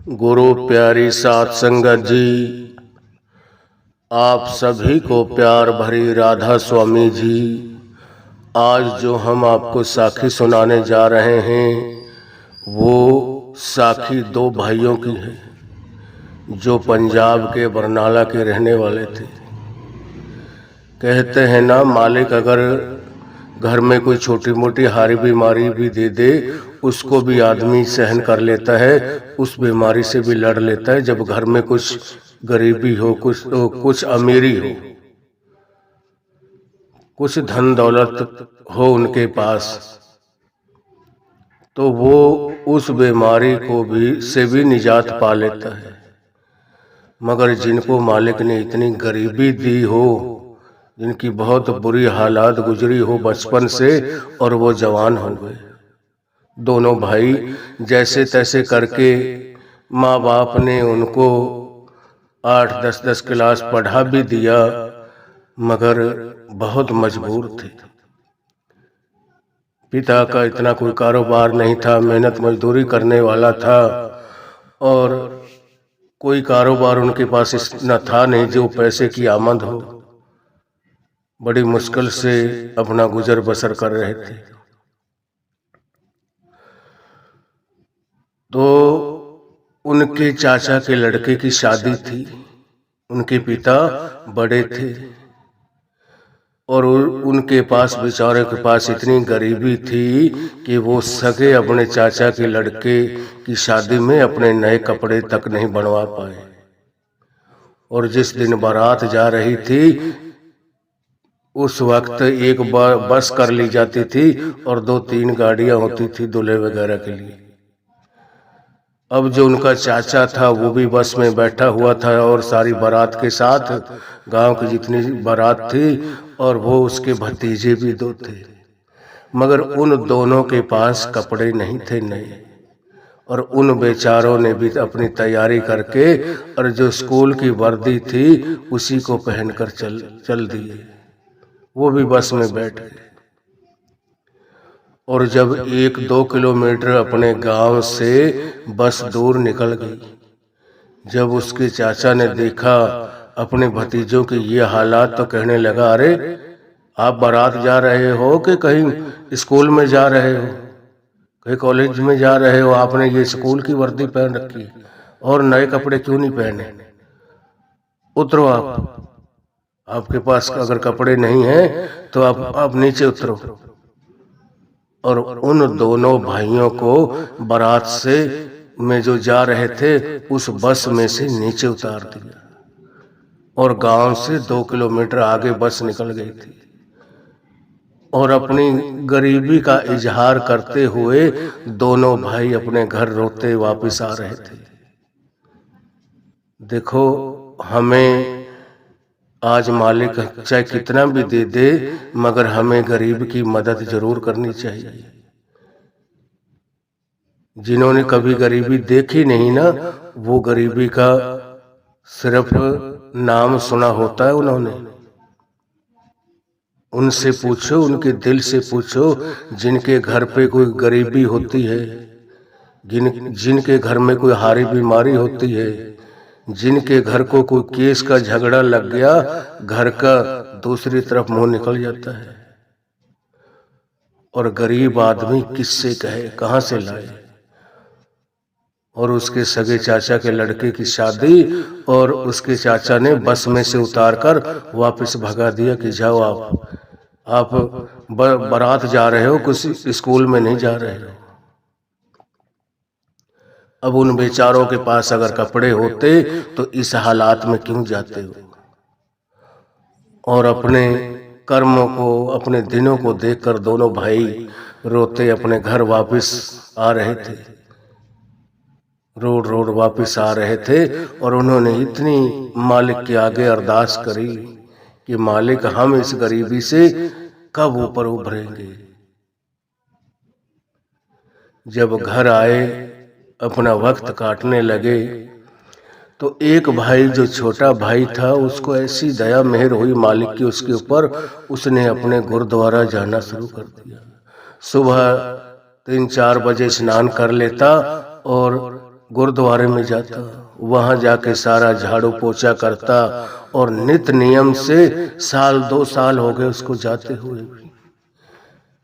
गुरु प्यारी सात संगत जी, आप सभी को प्यार भरी राधा स्वामी जी। आज जो हम आपको साखी सुनाने जा रहे हैं वो साखी दो भाइयों की है जो पंजाब के बरनाला के रहने वाले थे। कहते हैं ना, मालिक अगर घर में कोई छोटी मोटी हारी बीमारी भी दे दे उसको भी आदमी सहन कर लेता है, उस बीमारी से भी लड़ लेता है। जब घर में कुछ गरीबी हो, कुछ अमीरी हो, कुछ धन दौलत हो उनके पास, तो वो उस बीमारी को भी से भी निजात पा लेता है। मगर जिनको मालिक ने इतनी गरीबी दी हो, जिनकी बहुत बुरी हालात गुजरी हो बचपन से और वो जवान हो गए, दोनों भाई जैसे तैसे करके माँ बाप ने उनको 8-10 क्लास पढ़ा भी दिया, मगर बहुत मजबूर थे। पिता का इतना कोई कारोबार नहीं था, मेहनत मजदूरी करने वाला था और कोई कारोबार उनके पास इतना था नहीं जो पैसे की आमद हो। बड़ी मुश्किल से अपना गुजर बसर कर रहे थे। तो उनके चाचा के लड़के की शादी थी। उनके पिता बड़े थे और उनके पास, बेचारे के पास इतनी गरीबी थी कि वो सगे अपने चाचा के लड़के की शादी में अपने नए कपड़े तक नहीं बनवा पाए। और जिस दिन बारात जा रही थी उस वक्त एक बस कर ली जाती थी और 2-3 गाड़ियां होती थी दूल्हे वगैरह के लिए। अब जो उनका चाचा था वो भी बस में बैठा हुआ था और सारी बारात के साथ, गांव की जितनी बारात थी, और वो उसके भतीजे भी 2 थे। मगर उन दोनों के पास कपड़े नहीं थे नए, और उन बेचारों ने भी अपनी तैयारी करके और जो स्कूल की वर्दी थी उसी को पहनकर चल दिए। वो भी बस में बैठ गए और जब 1-2 किलोमीटर अपने गांव से बस दूर निकल गई, जब उसके चाचा ने देखा अपने भतीजों की ये हालात, तो कहने लगा, अरे आप बारात जा रहे हो कि कहीं स्कूल में जा रहे हो, कहीं कॉलेज में जा रहे हो? आपने ये स्कूल की वर्दी पहन रखी और नए कपड़े क्यों नहीं पहने? उतरो आपके पास अगर कपड़े नहीं हैं तो आप नीचे उतरो। और उन दोनों भाइयों को बारात से में जो जा रहे थे उस बस में से नीचे उतार दिया और गांव से 2 किलोमीटर आगे बस निकल गई थी। और अपनी गरीबी का इजहार करते हुए दोनों भाई अपने घर रोते वापस आ रहे थे। देखो, हमें आज मालिक चाहे कितना भी दे दे, मगर हमें गरीब की मदद जरूर करनी चाहिए। जिन्होंने कभी गरीबी देखी नहीं ना, वो गरीबी का सिर्फ नाम सुना होता है उन्होंने। उनसे पूछो, उनके दिल से पूछो, जिनके घर पे कोई गरीबी होती है, जिनके घर में कोई हारी बीमारी होती है, जिनके घर को कोई केस का झगड़ा लग गया, घर का दूसरी तरफ मुंह निकल जाता है। और गरीब आदमी किससे कहे, कहां से लाए? और उसके सगे चाचा के लड़के की शादी, और उसके चाचा ने बस में से उतारकर वापस भगा दिया कि जाओ, आप बारात जा रहे हो, कुछ स्कूल में नहीं जा रहे हो। अब उन बेचारों के पास अगर कपड़े होते तो इस हालात में क्यों जाते हो? और अपने कर्मों को, अपने दिनों को देखकर दोनों भाई रोते अपने घर वापस आ रहे थे, रोड वापस आ रहे थे। और उन्होंने इतनी मालिक के आगे अरदास करी कि मालिक, हम इस गरीबी से कब ऊपर उभरेंगे। जब घर आए, अपना वक्त काटने लगे, तो एक भाई जो छोटा भाई था उसको ऐसी दया मेहर हुई मालिक की उसके ऊपर, उसने अपने गुरुद्वारा जाना शुरू कर दिया। सुबह 3-4 बजे स्नान कर लेता और गुरुद्वारे में जाता, वहां जाके सारा झाड़ू पोछा करता और नित नियम से 1-2 साल हो गए उसको जाते हुए भी।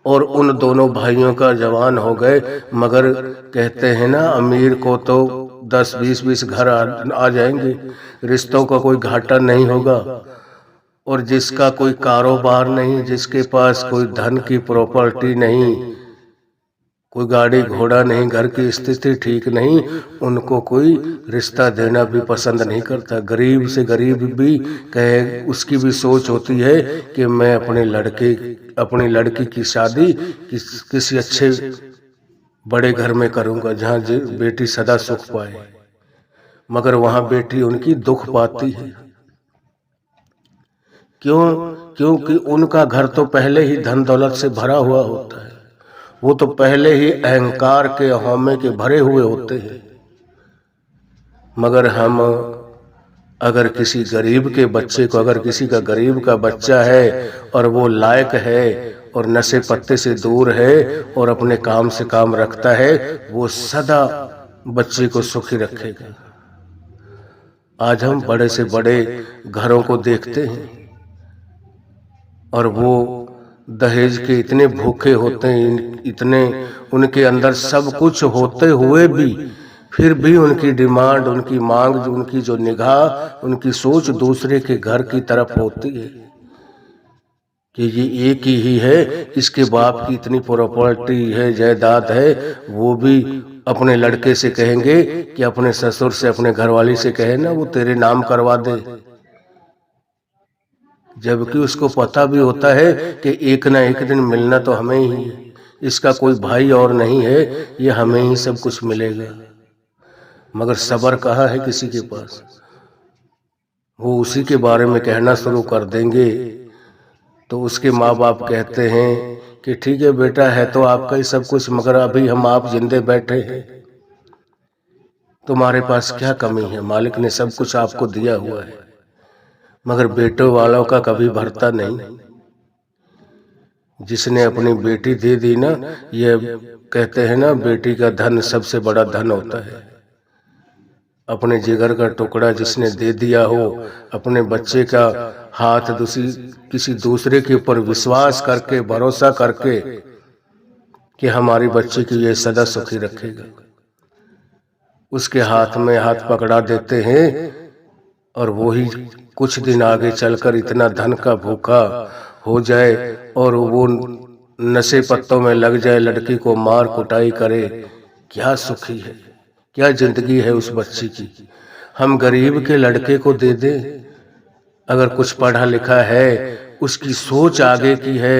और उन दोनों भाइयों का जवान हो गए, मगर कहते हैं ना अमीर को तो 10-20 घर आ जाएंगे, रिश्तों का कोई घाटा नहीं होगा। और जिसका कोई कारोबार नहीं, जिसके पास कोई धन की प्रॉपर्टी नहीं, कोई गाड़ी घोड़ा नहीं, घर की स्थिति ठीक नहीं, उनको कोई रिश्ता देना भी पसंद नहीं करता। गरीब से गरीब भी कहे, उसकी भी सोच होती है कि मैं अपनी लड़की की शादी किसी अच्छे बड़े घर में करूंगा जहां बेटी सदा सुख पाए। मगर वहां बेटी उनकी दुख पाती है। क्योंकि उनका घर तो पहले ही धन दौलत से भरा हुआ होता है, वो तो पहले ही अहंकार के हौमे के भरे हुए होते हैं। मगर हम अगर किसी गरीब के बच्चे को, अगर किसी का गरीब का बच्चा है और वो लायक है और नशे पत्ते से दूर है और अपने काम से काम रखता है, वो सदा बच्चे को सुखी रखेगा। आज हम बड़े से बड़े घरों को देखते हैं और वो दहेज के इतने भूखे होते हैं, इतने उनके अंदर सब कुछ होते हुए भी फिर भी उनकी डिमांड, उनकी मांग, उनकी जो निगाह, उनकी सोच दूसरे के घर की तरफ होती है कि ये एक ही है, इसके बाप की इतनी प्रॉपर्टी है, जायदाद है। वो भी अपने लड़के से कहेंगे कि अपने ससुर से, अपने घरवाली से कहे ना वो तेरे नाम करवा दे, जबकि उसको पता भी होता है कि एक ना एक दिन मिलना तो हमें ही है, इसका कोई भाई और नहीं है, ये हमें ही सब कुछ मिलेगा। मगर सब्र कहाँ है किसी के पास। वो उसी के बारे में कहना शुरू कर देंगे तो उसके माँ बाप कहते हैं कि ठीक है बेटा, है तो आपका ही सब कुछ, मगर अभी हम आप जिंदे बैठे हैं, तुम्हारे पास क्या कमी है, मालिक ने सब कुछ आपको दिया हुआ है। मगर बेटों वालों का कभी भरता नहीं। जिसने अपनी बेटी दे दी ना, ये कहते हैं ना बेटी का धन सबसे बड़ा धन होता है। अपने जिगर का टुकड़ा जिसने दे दिया हो, अपने बच्चे का हाथ किसी दूसरे के ऊपर विश्वास करके, भरोसा करके कि हमारी बच्ची की ये सदा सुखी रखेगा, उसके हाथ में हाथ पकड़ा देते हैं और वो ही कुछ दिन आगे चलकर इतना धन का भूखा हो जाए और वो नशे पत्तों में लग जाए, लड़की को मार कुटाई करे। क्या सुखी है, क्या जिंदगी है उस बच्ची की। हम गरीब के लड़के को दे दें, अगर कुछ पढ़ा लिखा है, उसकी सोच आगे की है,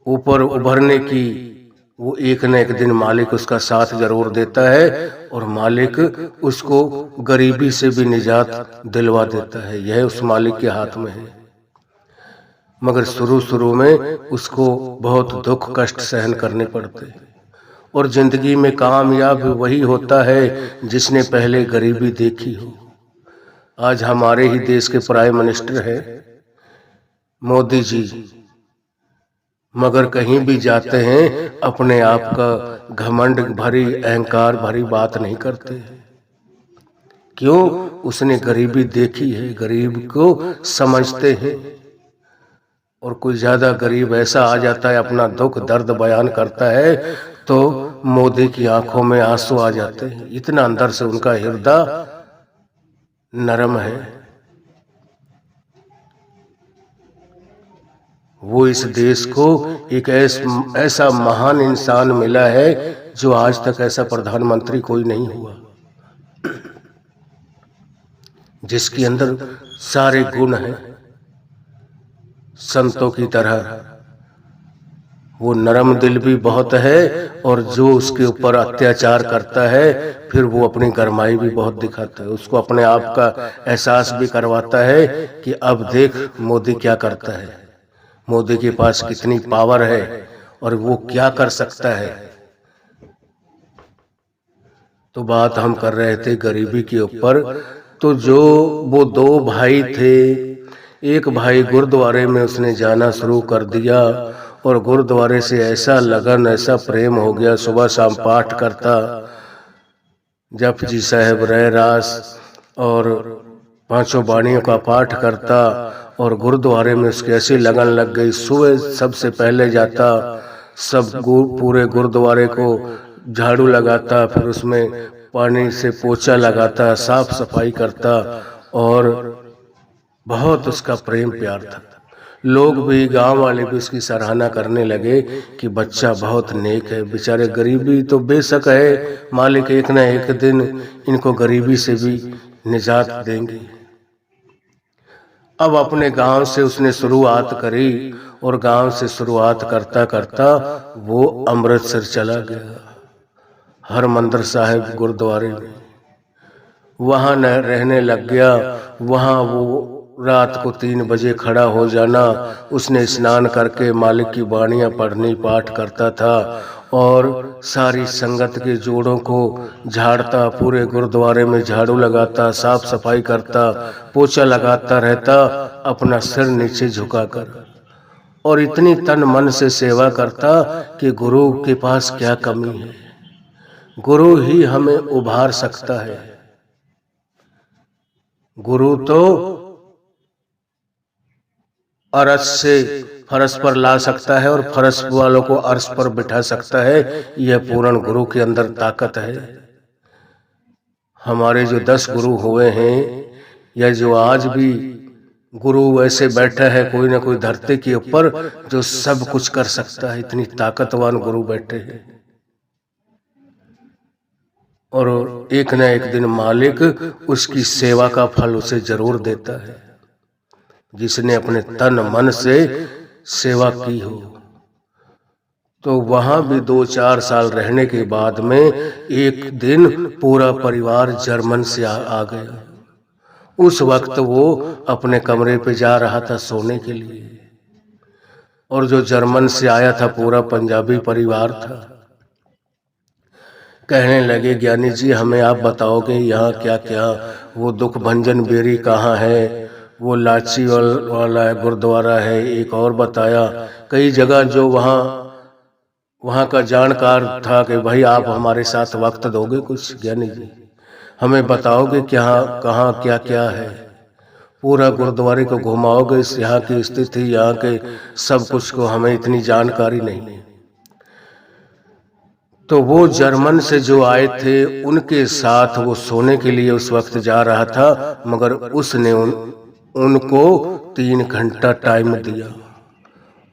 ऊपर उभरने की, वो एक न एक दिन मालिक उसका साथ जरूर देता है और मालिक उसको गरीबी से भी निजात दिलवा देता है। यह उस मालिक के हाथ में है। मगर शुरू में उसको बहुत दुख कष्ट सहन करने पड़ते हैं। और जिंदगी में कामयाब वही होता है जिसने पहले गरीबी देखी हो। आज हमारे ही देश के प्राइम मिनिस्टर है मोदी जी, मगर कहीं भी जाते हैं अपने आप का घमंड भरी, अहंकार भरी बात नहीं करते। क्यों? उसने गरीबी देखी है, गरीब को समझते हैं। और कोई ज्यादा गरीब ऐसा आ जाता है, अपना दुख दर्द बयान करता है तो मोदी की आंखों में आंसू आ जाते हैं। इतना अंदर से उनका हृदय नरम है। वो इस देश को एक ऐसा महान इंसान मिला है जो आज तक ऐसा प्रधानमंत्री कोई नहीं हुआ, जिसके अंदर सारे गुण हैं संतों की तरह। वो नरम दिल भी बहुत है और जो उसके ऊपर अत्याचार करता है फिर वो अपनी गरमाई भी बहुत दिखाता है। उसको अपने आप का एहसास भी करवाता है कि अब देख मोदी क्या करता है, मोदी के पास कितनी पावर है और वो क्या कर सकता है। तो बात हम कर रहे थे गरीबी के ऊपर। तो जो वो 2 भाई थे, एक भाई गुरुद्वारे में उसने जाना शुरू कर दिया और गुरुद्वारे से ऐसा लगन, ऐसा प्रेम हो गया, सुबह शाम पाठ करता जपजी साहब रह रास और पांचों बाणियों का पाठ करता, और गुरुद्वारे में उसकी ऐसी लगन लग गई। सुबह सबसे पहले जाता, सब पूरे गुरुद्वारे को झाड़ू लगाता, फिर उसमें पानी से पोछा लगाता, साफ सफाई करता, और बहुत उसका प्रेम प्यार था। लोग भी, गांव वाले भी उसकी सराहना करने लगे कि बच्चा बहुत नेक है। बेचारे गरीबी तो बेशक है, मालिक एक न एक दिन इनको गरीबी से भी निजात देंगे। अब अपने गांव से उसने शुरुआत करी, और गांव से शुरुआत करता करता वो अमृतसर चला गया, हरमंदिर साहिब गुरुद्वारे में। वहां न रहने लग गया। वहां वो रात को 3 बजे खड़ा हो जाना, उसने स्नान करके मालिक की बाणियां पढ़नी पाठ करता था, और सारी संगत के जोड़ों को झाड़ता, पूरे गुरुद्वारे में झाड़ू लगाता, साफ सफाई करता, पोछा लगाता रहता, अपना सिर नीचे झुकाकर, और इतनी तन मन से सेवा करता कि गुरु के पास क्या कमी है। गुरु ही हमें उभार सकता है। गुरु तो अर्श से फरश पर ला सकता है, और फरश वालों को अर्श पर बिठा सकता है। यह पूर्ण गुरु के अंदर ताकत है। हमारे जो 10 गुरु हुए हैं, या जो आज भी गुरु वैसे बैठा है कोई ना कोई धरती के ऊपर जो सब कुछ कर सकता है, इतनी ताकतवान गुरु बैठे हैं। और एक न एक दिन मालिक उसकी सेवा का फल उसे जरूर देता है, जिसने अपने तन मन से सेवा की हो। तो वहां भी 2-4 साल रहने के बाद में एक दिन पूरा परिवार जर्मन से आ गया। उस वक्त वो अपने कमरे पे जा रहा था सोने के लिए, और जो जर्मन से आया था पूरा पंजाबी परिवार था। कहने लगे, ज्ञानी जी हमें आप बताओगे यहाँ क्या क्या, वो दुख भंजन बेरी कहाँ है, वो लाची वाला है गुरुद्वारा है, एक और बताया कई जगह जो वहाँ का जानकार था कि भाई आप हमारे साथ वक्त दोगे कुछ, ज्ञानी जी हमें बताओगे क्या कहाँ क्या क्या है, पूरा गुरुद्वारे को घुमाओगे, यहाँ की स्थिति यहाँ के सब कुछ को, हमें इतनी जानकारी नहीं। तो वो जर्मन से जो आए थे उनके साथ वो सोने के लिए उस वक्त जा रहा था, मगर उसने उनको 3 घंटा टाइम दिया,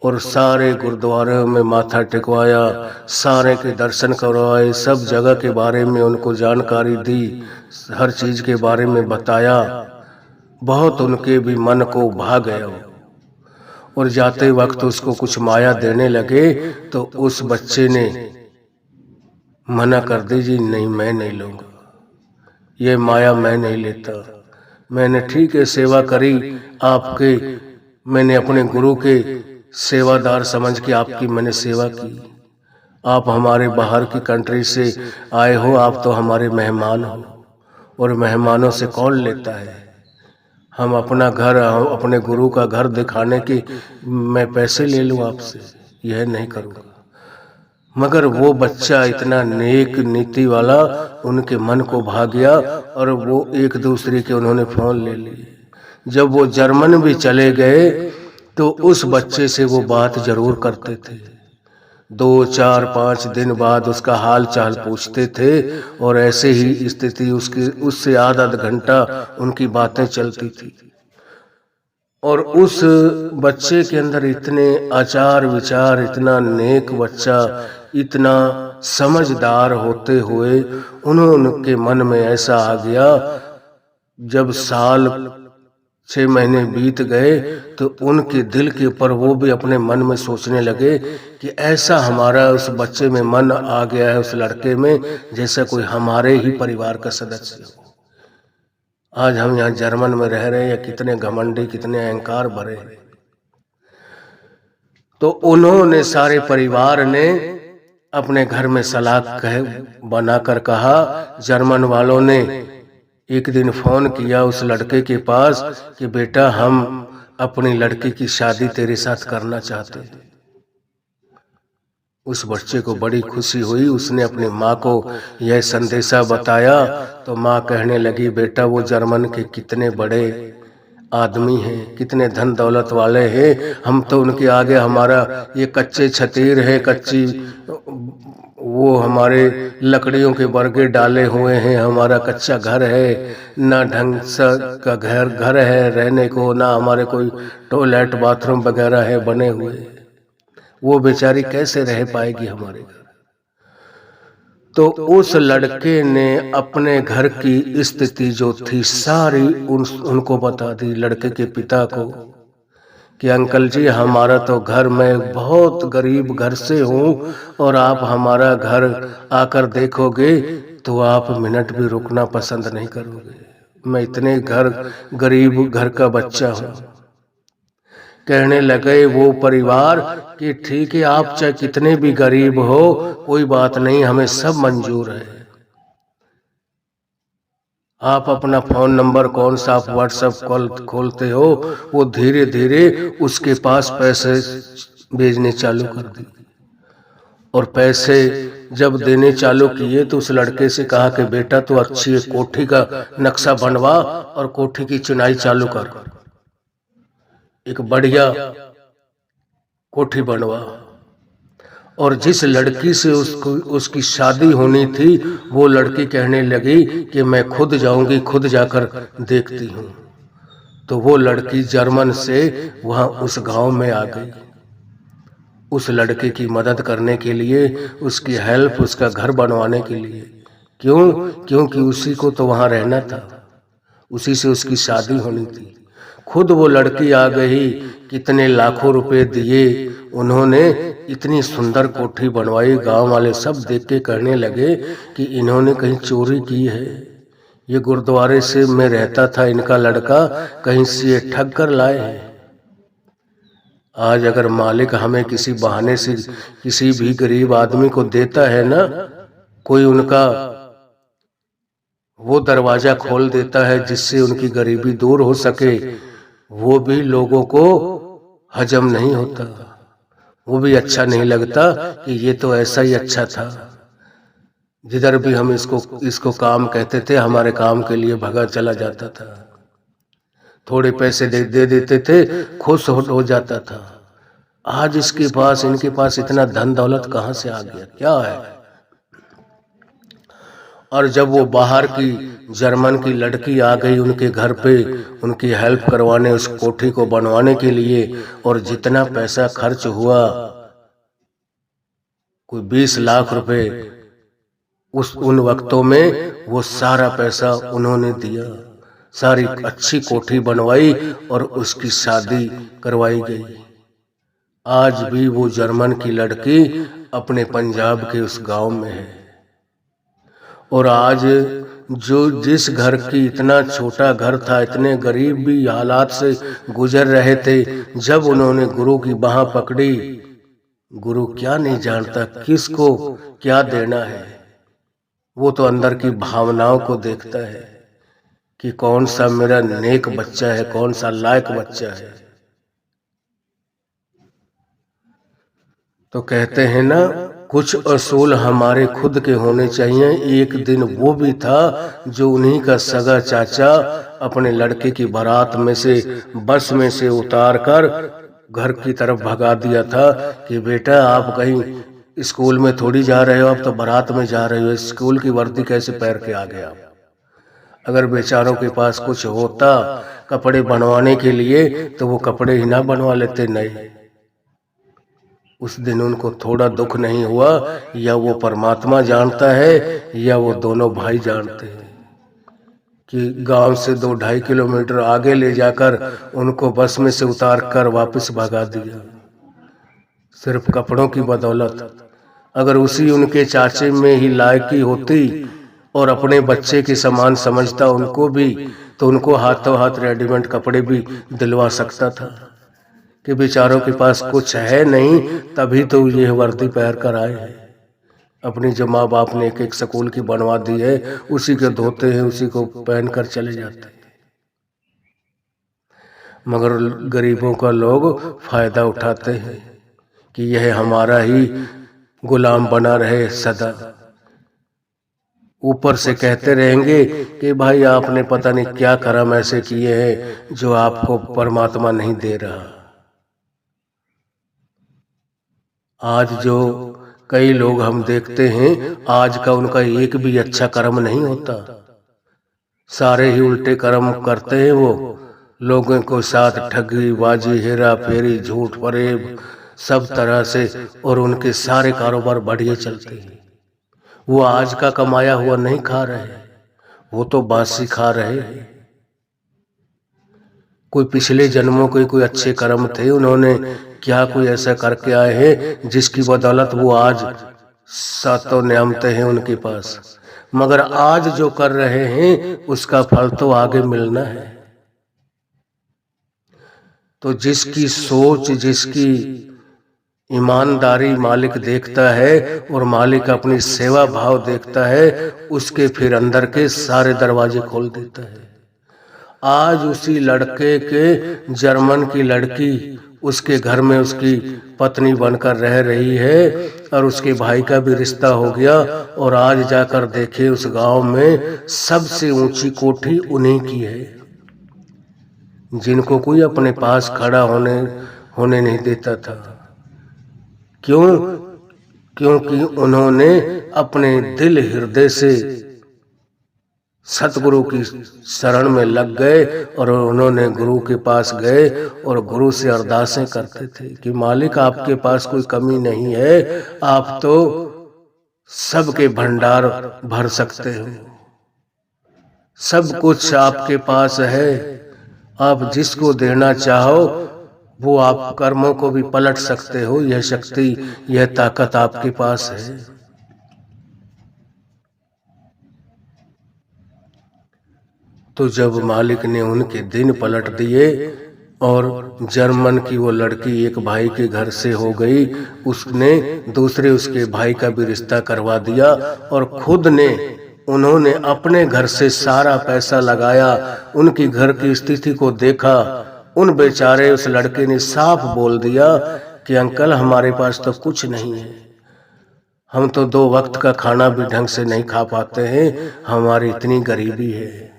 और सारे गुरुद्वारे में माथा टिकवाया, सारे के दर्शन करवाए, सब जगह के बारे में उनको जानकारी दी, हर चीज के बारे में बताया। बहुत उनके भी मन को भा गया, और जाते वक्त उसको कुछ माया देने लगे, तो उस बच्चे ने मना कर दी, जी नहीं मैं नहीं लूंगा, ये माया मैं नहीं लेता। मैंने ठीक है सेवा करी आपके, मैंने अपने गुरु के सेवादार समझ के आपकी मैंने सेवा की। आप हमारे बाहर की कंट्री से आए हो, आप तो हमारे मेहमान हो, और मेहमानों से कौन लेता है। हम अपना घर, अपने गुरु का घर दिखाने की मैं पैसे ले लूं आपसे, यह नहीं करूँगा। मगर वो बच्चा इतना नेक नीति वाला, उनके मन को भा गया, और वो एक दूसरे के उन्होंने फोन ले लिए। जब वो जर्मन भी चले गए तो उस बच्चे से वो बात जरूर करते थे, 2-4-5 दिन बाद उसका हाल चाल पूछते थे, और ऐसे ही स्थिति उसकी उससे आधा घंटा उनकी बातें चलती थी। और उस बच्चे के अंदर इतने आचार विचार, इतना नेक बच्चा, इतना समझदार होते हुए उनके मन में ऐसा आ गया। जब साल 6 महीने बीत गए तो उनके दिल के ऊपर वो भी अपने मन में सोचने लगे कि ऐसा हमारा उस बच्चे में मन आ गया है, उस लड़के में, जैसा कोई हमारे ही परिवार का सदस्य हो। आज हम यहाँ जर्मन में रह रहे हैं, या कितने घमंडी, कितने अहंकार भरे। तो उन्होंने सारे परिवार ने अपने घर में सलाह बनाकर कहा, जर्मन वालों ने एक दिन फोन किया उस लड़के के पास कि बेटा हम अपनी लड़की की शादी तेरे साथ करना चाहते हैं। उस बच्चे को बड़ी खुशी हुई। उसने अपनी माँ को यह संदेशा बताया तो माँ कहने लगी, बेटा वो जर्मन के कितने बड़े आदमी हैं, कितने धन दौलत वाले हैं, हम तो उनके आगे हमारा ये कच्चे छतीर है, कच्ची वो हमारे लकड़ियों के बरगे डाले हुए हैं, हमारा कच्चा घर है, ना ढंग सा का घर है रहने को, ना हमारे कोई टॉयलेट बाथरूम वगैरह है बने हुए, वो बेचारी कैसे रह पाएगी हमारे घर। तो उस लड़के ने अपने घर की स्थिति जो थी सारी उनको बता दी, लड़के के पिता को, कि अंकल जी हमारा तो घर, मैं बहुत गरीब घर से हूँ और आप हमारा घर आकर देखोगे तो आप मिनट भी रुकना पसंद नहीं करोगे, मैं इतने गरीब घर का बच्चा हूँ। कहने लगे वो परिवार कि ठीक है, आप चाहे कितने भी गरीब हो कोई बात नहीं, हमें सब मंजूर है। आप अपना फोन नंबर कौन सा आप व्हाट्सएप कॉल खोलते हो, वो धीरे धीरे उसके पास पैसे भेजने चालू कर दी। और पैसे जब देने चालू किए तो उस लड़के से कहा कि बेटा तू अच्छी कोठी का नक्शा बनवा और कोठी की चुनाई चालू कर, एक बढ़िया कोठी बनवा। और जिस लड़की से उसकी शादी होनी थी वो लड़की कहने लगी कि मैं खुद जाऊंगी, खुद जाकर देखती हूँ। तो वो लड़की जर्मन से वहां उस गांव में आ गई, उस लड़के की मदद करने के लिए, उसकी हेल्प, उसका घर बनवाने के लिए। क्यों? क्योंकि उसी को तो वहां रहना था, उसी से उसकी शादी होनी थी। खुद वो लड़की आ गई, कितने लाखों रुपए दिए उन्होंने, इतनी सुंदर कोठी बनवाई। गांव वाले सब देख के कहने लगे कि इन्होंने कहीं चोरी की है, ये गुरुद्वारे से में रहता था इनका लड़का, कहीं से ये ठग कर लाए हैं। आज अगर मालिक हमें किसी बहाने से किसी भी गरीब आदमी को देता है ना, कोई उनका वो दरवाजा खोल देता है जिससे उनकी गरीबी दूर हो सके, वो भी लोगों को हजम नहीं होता, वो भी अच्छा नहीं लगता कि ये तो ऐसा ही अच्छा था। जिधर भी हम इसको काम कहते थे, हमारे काम के लिए भगा चला जाता था, थोड़े पैसे दे देते थे, खुश हो जाता था। आज इसके पास, इनके पास इतना धन दौलत कहाँ से आ गया, क्या है? और जब वो बाहर की जर्मन की लड़की आ गई उनके घर पे, उनकी हेल्प करवाने, उस कोठी को बनवाने के लिए, और जितना पैसा खर्च हुआ, कोई 20 लाख रुपए उन वक्तों में, वो सारा पैसा उन्होंने दिया, सारी अच्छी कोठी बनवाई और उसकी शादी करवाई गई। आज भी वो जर्मन की लड़की अपने पंजाब के उस गांव में है। और आज जो जिस घर की इतना छोटा घर था, इतने गरीब भी हालात से गुजर रहे थे, जब उन्होंने गुरु की बाह पकड़ी, गुरु क्या नहीं जानता किसको क्या देना है, वो तो अंदर की भावनाओं को देखता है कि कौन सा मेरा नेक बच्चा है, कौन सा लायक बच्चा है। तो कहते हैं ना, कुछ असूल हमारे खुद के होने चाहिए। एक दिन वो भी था जो उन्हीं का सगा चाचा अपने लड़के की बारात में से बस में से उतार कर घर की तरफ भगा दिया था कि बेटा आप कहीं स्कूल में थोड़ी जा रहे हो, आप तो बारात में जा रहे हो, स्कूल की वर्दी कैसे पहन के आ गया। अगर बेचारों के पास कुछ होता कपड़े बनवाने के लिए तो वो कपड़े ही ना बनवा लेते नए। उस दिन उनको थोड़ा दुख नहीं हुआ, या वो परमात्मा जानता है या वो दोनों भाई जानते हैं कि गांव से 2-2.5 किलोमीटर आगे ले जाकर उनको बस में से उतार कर वापस भगा दिया, सिर्फ कपड़ों की बदौलत। अगर उसी उनके चाचे में ही लायकी होती और अपने बच्चे के समान समझता उनको भी, तो उनको हाथों हाथ रेडीमेड कपड़े भी दिलवा सकता था। कि बेचारों के पास कुछ है नहीं, तभी तो ये वर्दी पहन कर आए हैं। अपनी जो माँ बाप ने एक एक स्कूल की बनवा दी है, उसी के धोते हैं, उसी को पहन कर चले जाते हैं। मगर गरीबों का लोग फायदा उठाते हैं कि यह हमारा ही गुलाम बना रहे सदा। ऊपर से कहते रहेंगे कि भाई आपने पता नहीं क्या कर्म ऐसे किए हैं जो आपको परमात्मा नहीं दे रहा। आज जो कई लोग हम देखते हैं, आज का उनका एक भी अच्छा कर्म नहीं होता, सारे ही उल्टे कर्म करते हैं। वो लोगों को साथ ठगी बाजी हेरा फेरी झूठ फरेब सब तरह से, और उनके सारे कारोबार बढ़िया चलते हैं। वो आज का कमाया हुआ नहीं खा रहे, वो तो बासी खा रहे हैं। कोई पिछले जन्मों के कोई अच्छे कर्म थे, उन्होंने क्या कोई ऐसा करके आए हैं जिसकी बदौलत वो आज सातों नियामतें हैं उनके पास, मगर आज जो कर रहे हैं उसका फल तो आगे मिलना है। तो जिसकी सोच, जिसकी ईमानदारी मालिक देखता है और मालिक अपनी सेवा भाव देखता है, उसके फिर अंदर के सारे दरवाजे खोल देता है। आज उसी लड़के के जर्मन की लड़की उसके घर में उसकी पत्नी बनकर रह रही है, और उसके भाई का भी रिश्ता हो गया, और आज जाकर देखे उस गांव में सबसे ऊंची कोठी उन्हीं की है, जिनको कोई अपने पास खड़ा होने नहीं देता था। क्यों? क्योंकि उन्होंने अपने दिल हृदय से सतगुरु की शरण में लग गए, और उन्होंने गुरु के पास गए और गुरु से अरदासें करते थे कि मालिक आपके पास कोई कमी नहीं है, आप तो सबके भंडार भर सकते हो, सब कुछ आपके पास है, आप जिसको देना चाहो वो आप कर्मों को भी पलट सकते हो, यह शक्ति यह ताकत आपके पास है। तो जब मालिक ने उनके दिन पलट दिए और जर्मन की वो लड़की एक भाई के घर से हो गई, उसने दूसरे उसके भाई का भी रिश्ता करवा दिया, और खुद ने उन्होंने अपने घर से सारा पैसा लगाया। उनकी घर की स्थिति को देखा, उन बेचारे उस लड़के ने साफ बोल दिया कि अंकल हमारे पास तो कुछ नहीं है, हम तो 2 वक्त का खाना भी ढंग से नहीं खा पाते हैं, हमारी इतनी गरीबी है।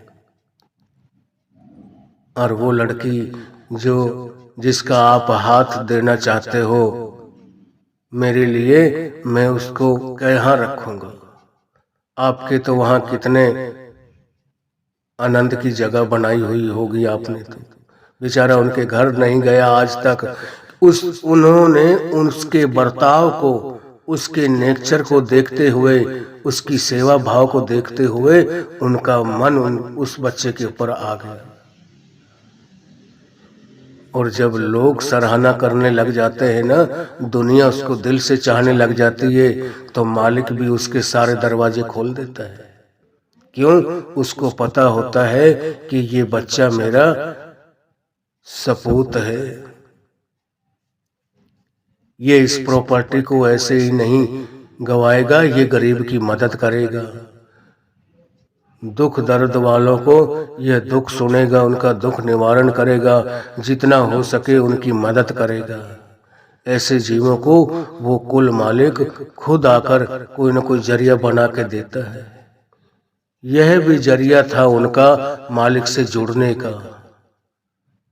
और वो लड़की जिसका आप हाथ देना चाहते हो मेरे लिए, मैं उसको कहाँ रखूंगा? आपके तो वहां कितने आनंद की जगह बनाई हुई होगी आपने, तो बेचारा उनके घर नहीं गया आज तक। उन्होंने उसके बर्ताव को, उसके नेचर को देखते हुए, उसकी सेवा भाव को देखते हुए उनका मन उस बच्चे के ऊपर आ गया। और जब लोग सराहना करने लग जाते हैं ना, दुनिया उसको दिल से चाहने लग जाती है, तो मालिक भी उसके सारे दरवाजे खोल देता है। क्यों? उसको पता होता है कि ये बच्चा मेरा सपूत है, ये इस प्रॉपर्टी को ऐसे ही नहीं गवाएगा, ये गरीब की मदद करेगा, दुख दर्द वालों को यह दुख सुनेगा, उनका दुख निवारण करेगा, जितना हो सके उनकी मदद करेगा। ऐसे जीवों को वो कुल मालिक खुद आकर कोई न कोई जरिया बना के देता है। यह भी जरिया था उनका मालिक से जुड़ने का।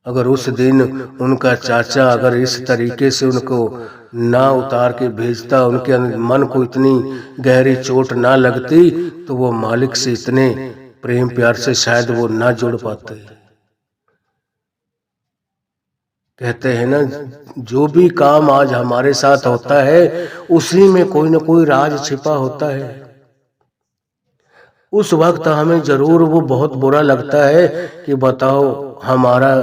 अगर उस दिन उनका चाचा अगर इस तरीके से उनको ना उतार के भेजता, उनके मन को इतनी गहरी चोट ना लगती, तो वो मालिक से इतने प्रेम प्यार से शायद वो ना जुड़ पाते। कहते हैं ना, जो भी काम आज हमारे साथ होता है उसी में कोई ना कोई राज छिपा होता है। उस वक्त हमें जरूर वो बहुत बुरा लगता है कि बताओ, हमारा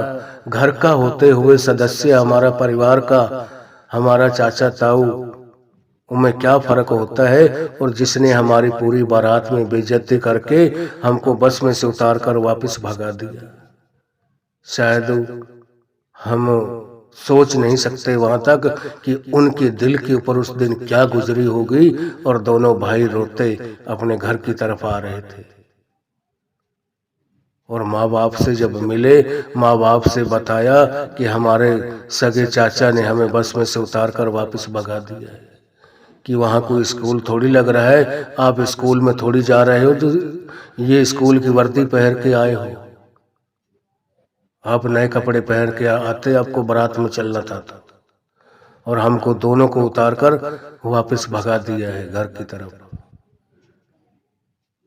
घर का होते हुए सदस्य, हमारा परिवार का, हमारा चाचा ताऊ, उनमें क्या फर्क होता है, और जिसने हमारी पूरी बारात में बेइज्जती करके हमको बस में से उतार कर वापस भगा दिया। शायद हम सोच नहीं सकते वहां तक कि उनके दिल के ऊपर उस दिन क्या गुजरी होगी। और दोनों भाई रोते अपने घर की तरफ आ रहे थे, और माँ बाप से जब मिले, माँ बाप से बताया कि हमारे सगे चाचा ने हमें बस में से उतार कर वापस भगा दिया है। कि वहाँ कोई स्कूल थोड़ी लग रहा है, आप स्कूल में थोड़ी जा रहे हो, तो ये स्कूल की वर्दी पहन के आए हो, आप नए कपड़े पहन के आते, आपको बारात में चलना था। और हमको दोनों को उतार कर वापस भगा दिया है घर की तरफ।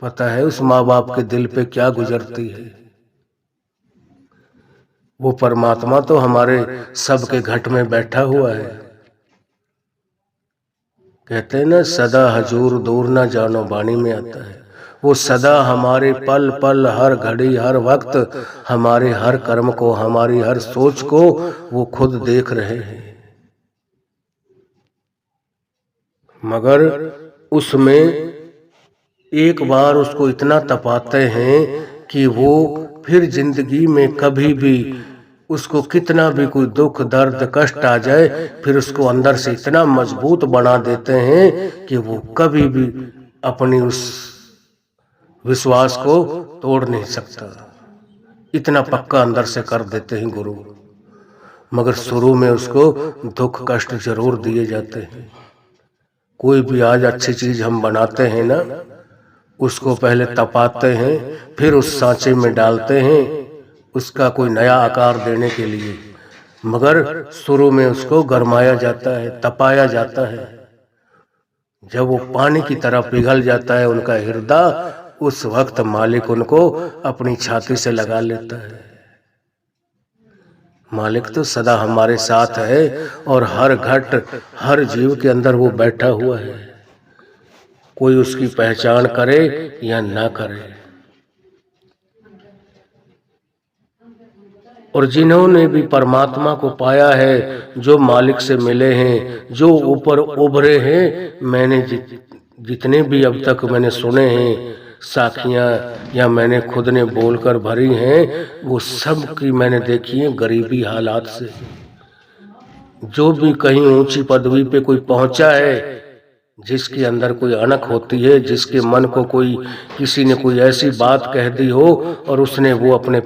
पता है उस माँ बाप के दिल पे क्या गुजरती है। वो परमात्मा तो हमारे सबके घट में बैठा हुआ है। कहते हैं ना, सदा हजूर दूर ना जानो, वाणी में आता है। वो सदा हमारे पल पल, हर घड़ी, हर वक्त, हमारे हर कर्म को, हमारी हर सोच को वो खुद देख रहे हैं। मगर उसमें एक बार उसको इतना तपाते हैं कि वो फिर जिंदगी में कभी भी, उसको कितना भी कोई दुख दर्द कष्ट आ जाए, फिर उसको अंदर से इतना मजबूत बना देते हैं कि वो कभी भी अपनी उस विश्वास को तोड़ नहीं सकता। इतना पक्का अंदर से कर देते हैं गुरु। मगर शुरू में उसको दुख कष्ट जरूर दिए जाते हैं। कोई भी आज अच्छी चीज हम बनाते हैं ना, उसको पहले तपाते हैं, फिर उस सांचे में डालते हैं उसका कोई नया आकार देने के लिए। मगर शुरू में उसको गरमाया जाता है, तपाया जाता है। जब वो पानी की तरह पिघल जाता है उनका हृदय, उस वक्त मालिक उनको अपनी छाती से लगा लेता है। मालिक तो सदा हमारे साथ है और हर घट, हर जीव के अंदर वो बैठा हुआ है। कोई उसकी पहचान करे या ना करे। और जिन्होंने भी परमात्मा को पाया है, जो मालिक से मिले हैं, जो ऊपर उभरे हैं, मैंने जितने भी अब तक मैंने सुने हैं साखियां, या मैंने खुद ने बोलकर भरी हैं, वो सब की मैंने देखी है गरीबी हालात से। जो भी कहीं ऊंची पदवी पे कोई पहुंचा है, जिसके अंदर कोई अनख होती है, जिसके मन को कोई, किसी ने कोई ऐसी बात कह दी हो और उसने वो अपने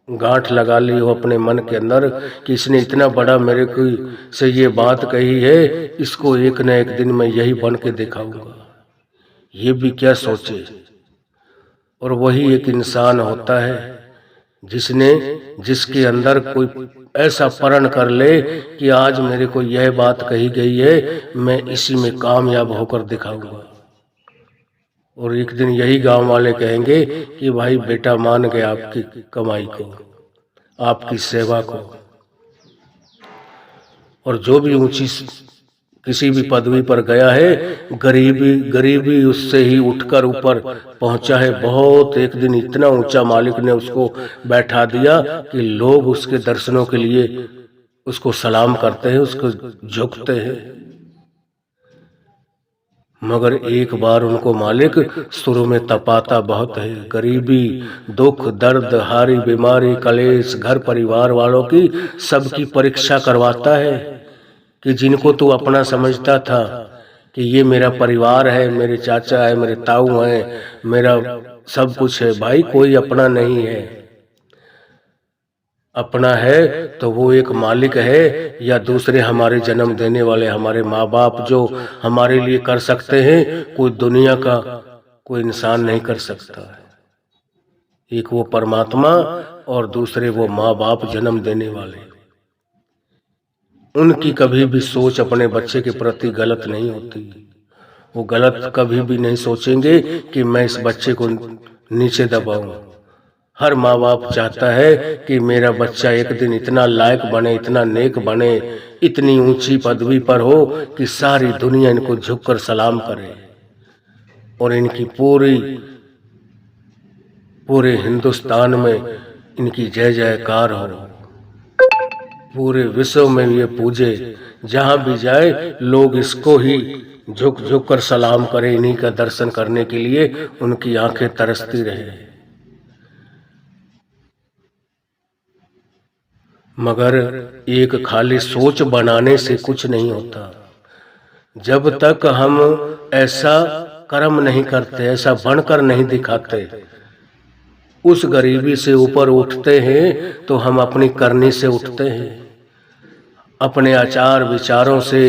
गांठ लगा ली हो अपने मन के अंदर कि इसने इतना बड़ा मेरे को से ये बात कही है, इसको एक न एक दिन मैं यही बन के दिखाऊंगा। ये भी क्या सोचे। और वही एक इंसान होता है जिसके अंदर कोई ऐसा प्रण कर ले कि आज मेरे को यह बात कही गई है, मैं इसी में कामयाब होकर दिखाऊंगा। और एक दिन यही गांव वाले कहेंगे कि भाई बेटा मान गए आपकी कमाई को, आपकी सेवा को। और जो भी ऊंची किसी भी पदवी पर गया है, गरीबी उससे ही उठकर ऊपर पहुंचा है बहुत। एक दिन इतना ऊंचा मालिक ने उसको बैठा दिया कि लोग उसके दर्शनों के लिए उसको सलाम करते हैं, उसको झुकते हैं। मगर एक बार उनको मालिक शुरू में तपाता बहुत है। गरीबी, दुख दर्द, हारी बीमारी, कलेश, घर परिवार वालों की सबकी परीक्षा करवाता है कि जिनको तू अपना समझता था कि ये मेरा परिवार है, मेरे चाचा है, मेरे ताऊ हैं, मेरा सब कुछ है, भाई कोई अपना नहीं है। अपना है तो वो एक मालिक है, या दूसरे हमारे जन्म देने वाले हमारे माँ बाप जो हमारे लिए कर सकते हैं, कोई दुनिया का कोई इंसान नहीं कर सकता है। एक वो परमात्मा और दूसरे वो माँ बाप जन्म देने वाले। उनकी कभी भी सोच अपने बच्चे के प्रति गलत नहीं होती। वो गलत कभी भी नहीं सोचेंगे कि मैं इस बच्चे को नीचे दबाऊं। हर माँ बाप चाहता है कि मेरा बच्चा एक दिन इतना लायक बने, इतना नेक बने, इतनी ऊंची पदवी पर हो कि सारी दुनिया इनको झुककर सलाम करे और इनकी पूरे हिंदुस्तान में इनकी जय जयकार हो, पूरे विश्व में ये पूजे। जहां भी जाए लोग इसको ही झुक झुक कर सलाम करें, इन्हीं का दर्शन करने के लिए उनकी आंखें तरसती रहे। मगर एक खाली सोच बनाने से कुछ नहीं होता। जब तक हम ऐसा कर्म नहीं करते, ऐसा बनकर नहीं दिखाते, उस गरीबी से ऊपर उठते हैं तो हम अपनी करनी से उठते हैं, अपने आचार विचारों से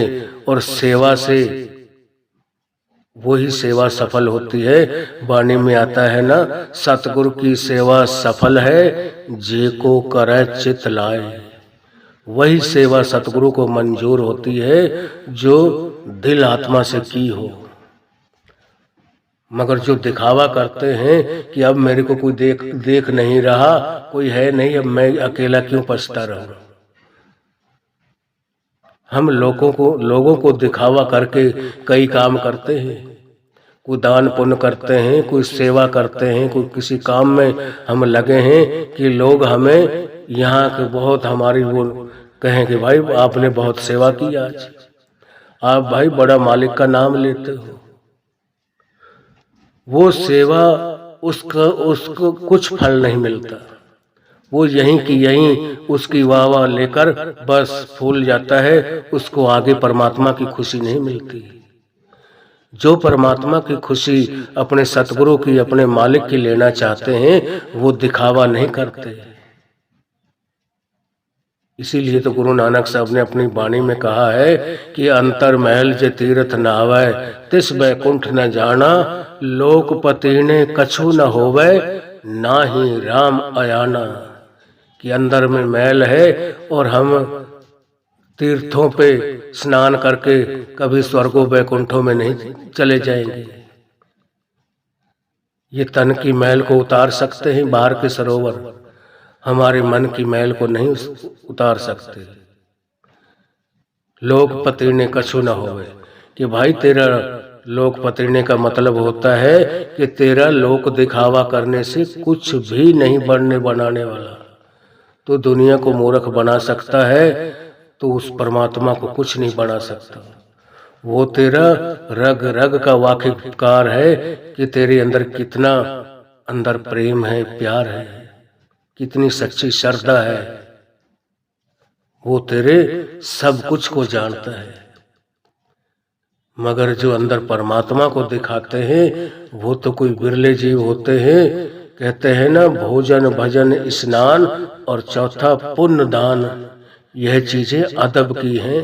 और सेवा से वही सेवा सफल होती है। वाणी में आता है ना, सतगुरु की सेवा सफल है, जे को करे चित लाए। वही सेवा सतगुरु को मंजूर होती है जो दिल आत्मा से की हो। मगर जो दिखावा करते हैं कि अब मेरे को कोई देख नहीं रहा, कोई है नहीं, अब मैं अकेला क्यों पछता रहूं। हम लोगों को दिखावा करके कई काम करते हैं। कोई दान पुण्य करते हैं, कोई सेवा करते हैं, कोई किसी काम में हम लगे हैं कि लोग हमें यहाँ के बहुत हमारी वो कहें कि भाई आपने बहुत सेवा की आज, आप भाई बड़ा मालिक का नाम लेते हो। वो सेवा उसको कुछ फल नहीं मिलता। वो यहीं की यहीं उसकी वाह वाह लेकर बस फूल जाता है, उसको आगे परमात्मा की खुशी नहीं मिलती। जो परमात्मा की खुशी अपने सतगुरु की, अपने मालिक की लेना चाहते हैं, वो दिखावा नहीं करते। इसीलिए तो गुरु नानक साहब ने अपनी वाणी में कहा है कि अंतर महल जे तीर्थ न आवे, तिस बैकुंठ न जाना, लोकपति ने कछु न होवे, ना ही राम अयाना। कि अंदर में महल है और हम तीर्थों पे स्नान करके कभी स्वर्गों बैकुंठों में नहीं चले जाएंगे। ये तन की मैल को उतार सकते हैं बाहर के सरोवर, हमारे मन की मैल को नहीं उतार सकते। लोकपति ने कछु न होवे, कि भाई तेरा लोकपति ने का मतलब होता है कि तेरा लोक दिखावा करने से कुछ भी नहीं बनाने वाला। तो दुनिया को मूर्ख बना सकता है, तो उस परमात्मा को कुछ नहीं बना सकता। वो तेरा रग रग का वाकिफकार है कि तेरे अंदर कितना अंदर प्रेम है, प्यार है, कितनी सच्ची श्रद्धा है। वो तेरे सब कुछ को जानता है। मगर जो अंदर परमात्मा को दिखाते हैं वो तो कोई बिरले जीव होते हैं। कहते हैं ना, भोजन भजन स्नान और चौथा पुण्य दान, यह चीजें अदब की हैं।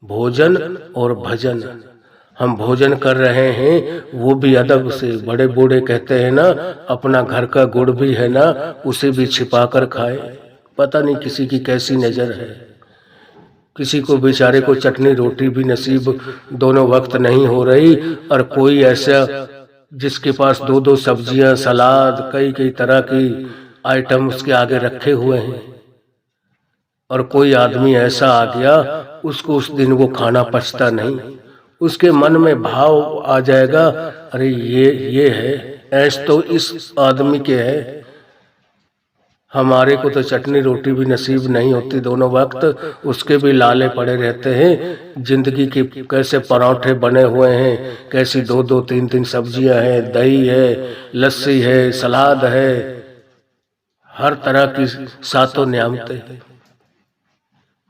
भोजन और भजन, हम भोजन कर रहे हैं वो भी अदब से। बड़े बूढ़े कहते हैं ना, अपना घर का गुड़ भी है ना, उसे भी छिपा कर खाए। पता नहीं किसी की कैसी नजर है। किसी को बेचारे को चटनी रोटी भी नसीब दोनों वक्त नहीं हो रही, और कोई ऐसा जिसके पास दो दो सब्जियां, सलाद, कई कई तरह की आइटम उसके आगे रखे हुए हैं। और कोई आदमी ऐसा आ गया, उसको उस दिन वो खाना पचता नहीं। उसके मन में भाव आ जाएगा, अरे ये है, ऐश तो इस आदमी के है, हमारे को तो चटनी रोटी भी नसीब नहीं होती दोनों वक्त, उसके भी लाले पड़े रहते हैं। जिंदगी के कैसे पराठे बने हुए हैं, कैसी दो दो तीन तीन सब्जियां हैं, दही है, लस्सी है, सलाद है, हर तरह की सातों नियामतें हैं।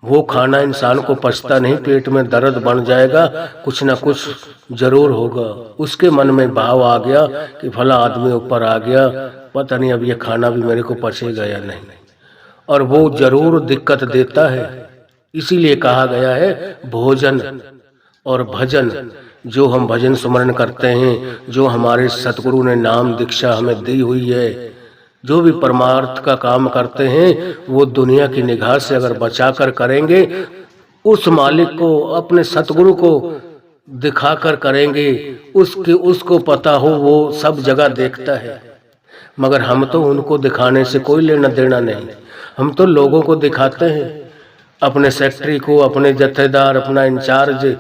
वो खाना इंसान को पचता नहीं, पेट में दर्द बन जाएगा, कुछ ना कुछ जरूर होगा। उसके मन में भाव आ गया कि फला आदमी ऊपर आ गया, पता नहीं अब ये खाना भी मेरे को पचेगा या नहीं, और वो जरूर दिक्कत देता है। इसीलिए कहा गया है भोजन और भजन। जो हम भजन सुमरण करते हैं, जो हमारे सतगुरु ने नाम दीक्षा हमें दी हुई है, जो भी परमार्थ का काम करते हैं, वो दुनिया की निगाह से अगर बचाकर करेंगे, उस मालिक को, अपने सतगुरु को दिखाकर करेंगे, उसको पता हो, वो सब जगह देखता है। मगर हम तो उनको दिखाने से कोई लेना देना नहीं। हम तो लोगों को दिखाते हैं, अपने सेक्रेटरी को, अपने जत्थेदार, अपना इंचार्ज,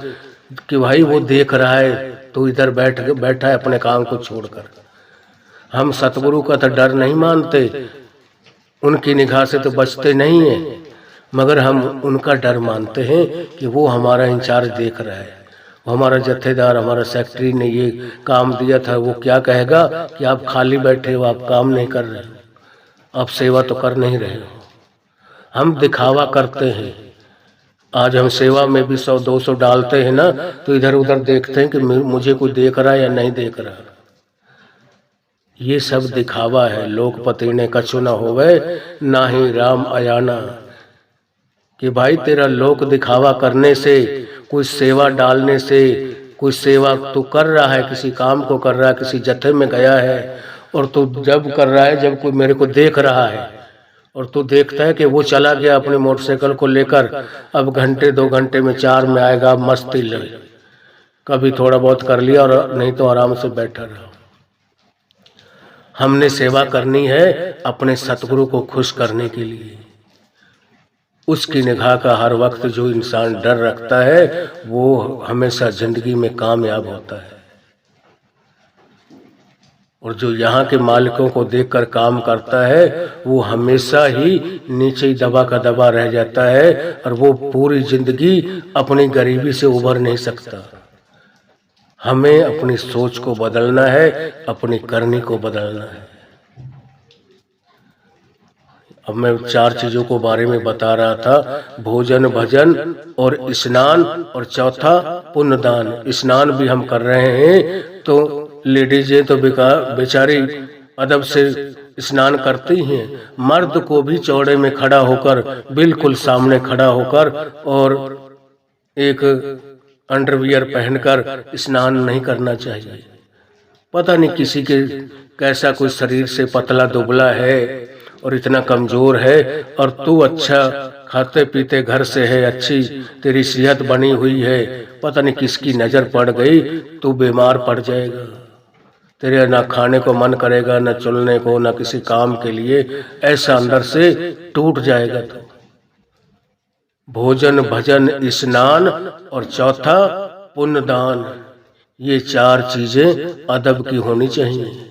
कि भाई वो देख रहा है तो इधर बैठा है अपने काम को छोड़कर। हम सतगुरु का तो डर नहीं मानते, उनकी निगाह से तो बचते नहीं हैं, मगर हम उनका डर मानते हैं कि वो हमारा इंचार्ज देख रहा है, हमारा जत्थेदार, हमारा सेक्रेटरी ने ये काम दिया था। वो क्या कहेगा कि आप खाली बैठे हो, आप काम नहीं कर रहे हो, आप सेवा तो कर नहीं रहे हो। हम दिखावा करते हैं। आज हम सेवा में भी 100-200 डालते हैं ना, तो इधर उधर देखते हैं कि मुझे कोई देख रहा है या नहीं देख रहा। ये सब दिखावा है। लोकपति ने कछु न होवे, ना ही राम अयाना। कि भाई तेरा लोक दिखावा करने से, कोई सेवा डालने से, कोई सेवा तो कर रहा है, किसी काम को कर रहा है, किसी जत्थे में गया है, और तू जब कर रहा है जब कोई मेरे को देख रहा है, और तू देखता है कि वो चला गया अपने मोटरसाइकिल को लेकर, अब घंटे 2 घंटे में 4 में आएगा, मस्ती ले, कभी थोड़ा बहुत कर लिया और नहीं तो आराम से बैठा रहा। हमने सेवा करनी है अपने सतगुरु को खुश करने के लिए। उसकी निगाह का हर वक्त जो इंसान डर रखता है वो हमेशा जिंदगी में कामयाब होता है। और जो यहाँ के मालिकों को देखकर काम करता है वो हमेशा ही नीचे ही दबा का दबा रह जाता है, और वो पूरी जिंदगी अपनी गरीबी से उभर नहीं सकता। हमें अपनी सोच को बदलना है, अपनी करनी को बदलना है। अब मैं 4 चीजों को बारे में बता रहा था, भोजन, भजन और स्नान, और चौथा पुण्यदान। स्नान भी हम कर रहे हैं तो लेडीजें तो बेचारी अदब से स्नान करती हैं, मर्द को भी चौड़े में खड़ा होकर, बिल्कुल सामने खड़ा होकर और एक अंडरवियर पहनकर स्नान नहीं करना चाहिए। पता नहीं किसी के कैसा कोई शरीर से पतला दुबला है और इतना कमजोर है, और तू अच्छा खाते पीते घर से है, अच्छी तेरी सेहत बनी हुई है, पता नहीं किसकी नजर पड़ गई, तू बीमार पड़ जाएगा। तेरे ना खाने को मन करेगा, ना चलने को, ना किसी काम के लिए, ऐसा अंदर से टूट जाएगा। तो भोजन, भजन, स्नान और चौथा पुण्यदान, ये 4 चीजें अदब की होनी चाहिए।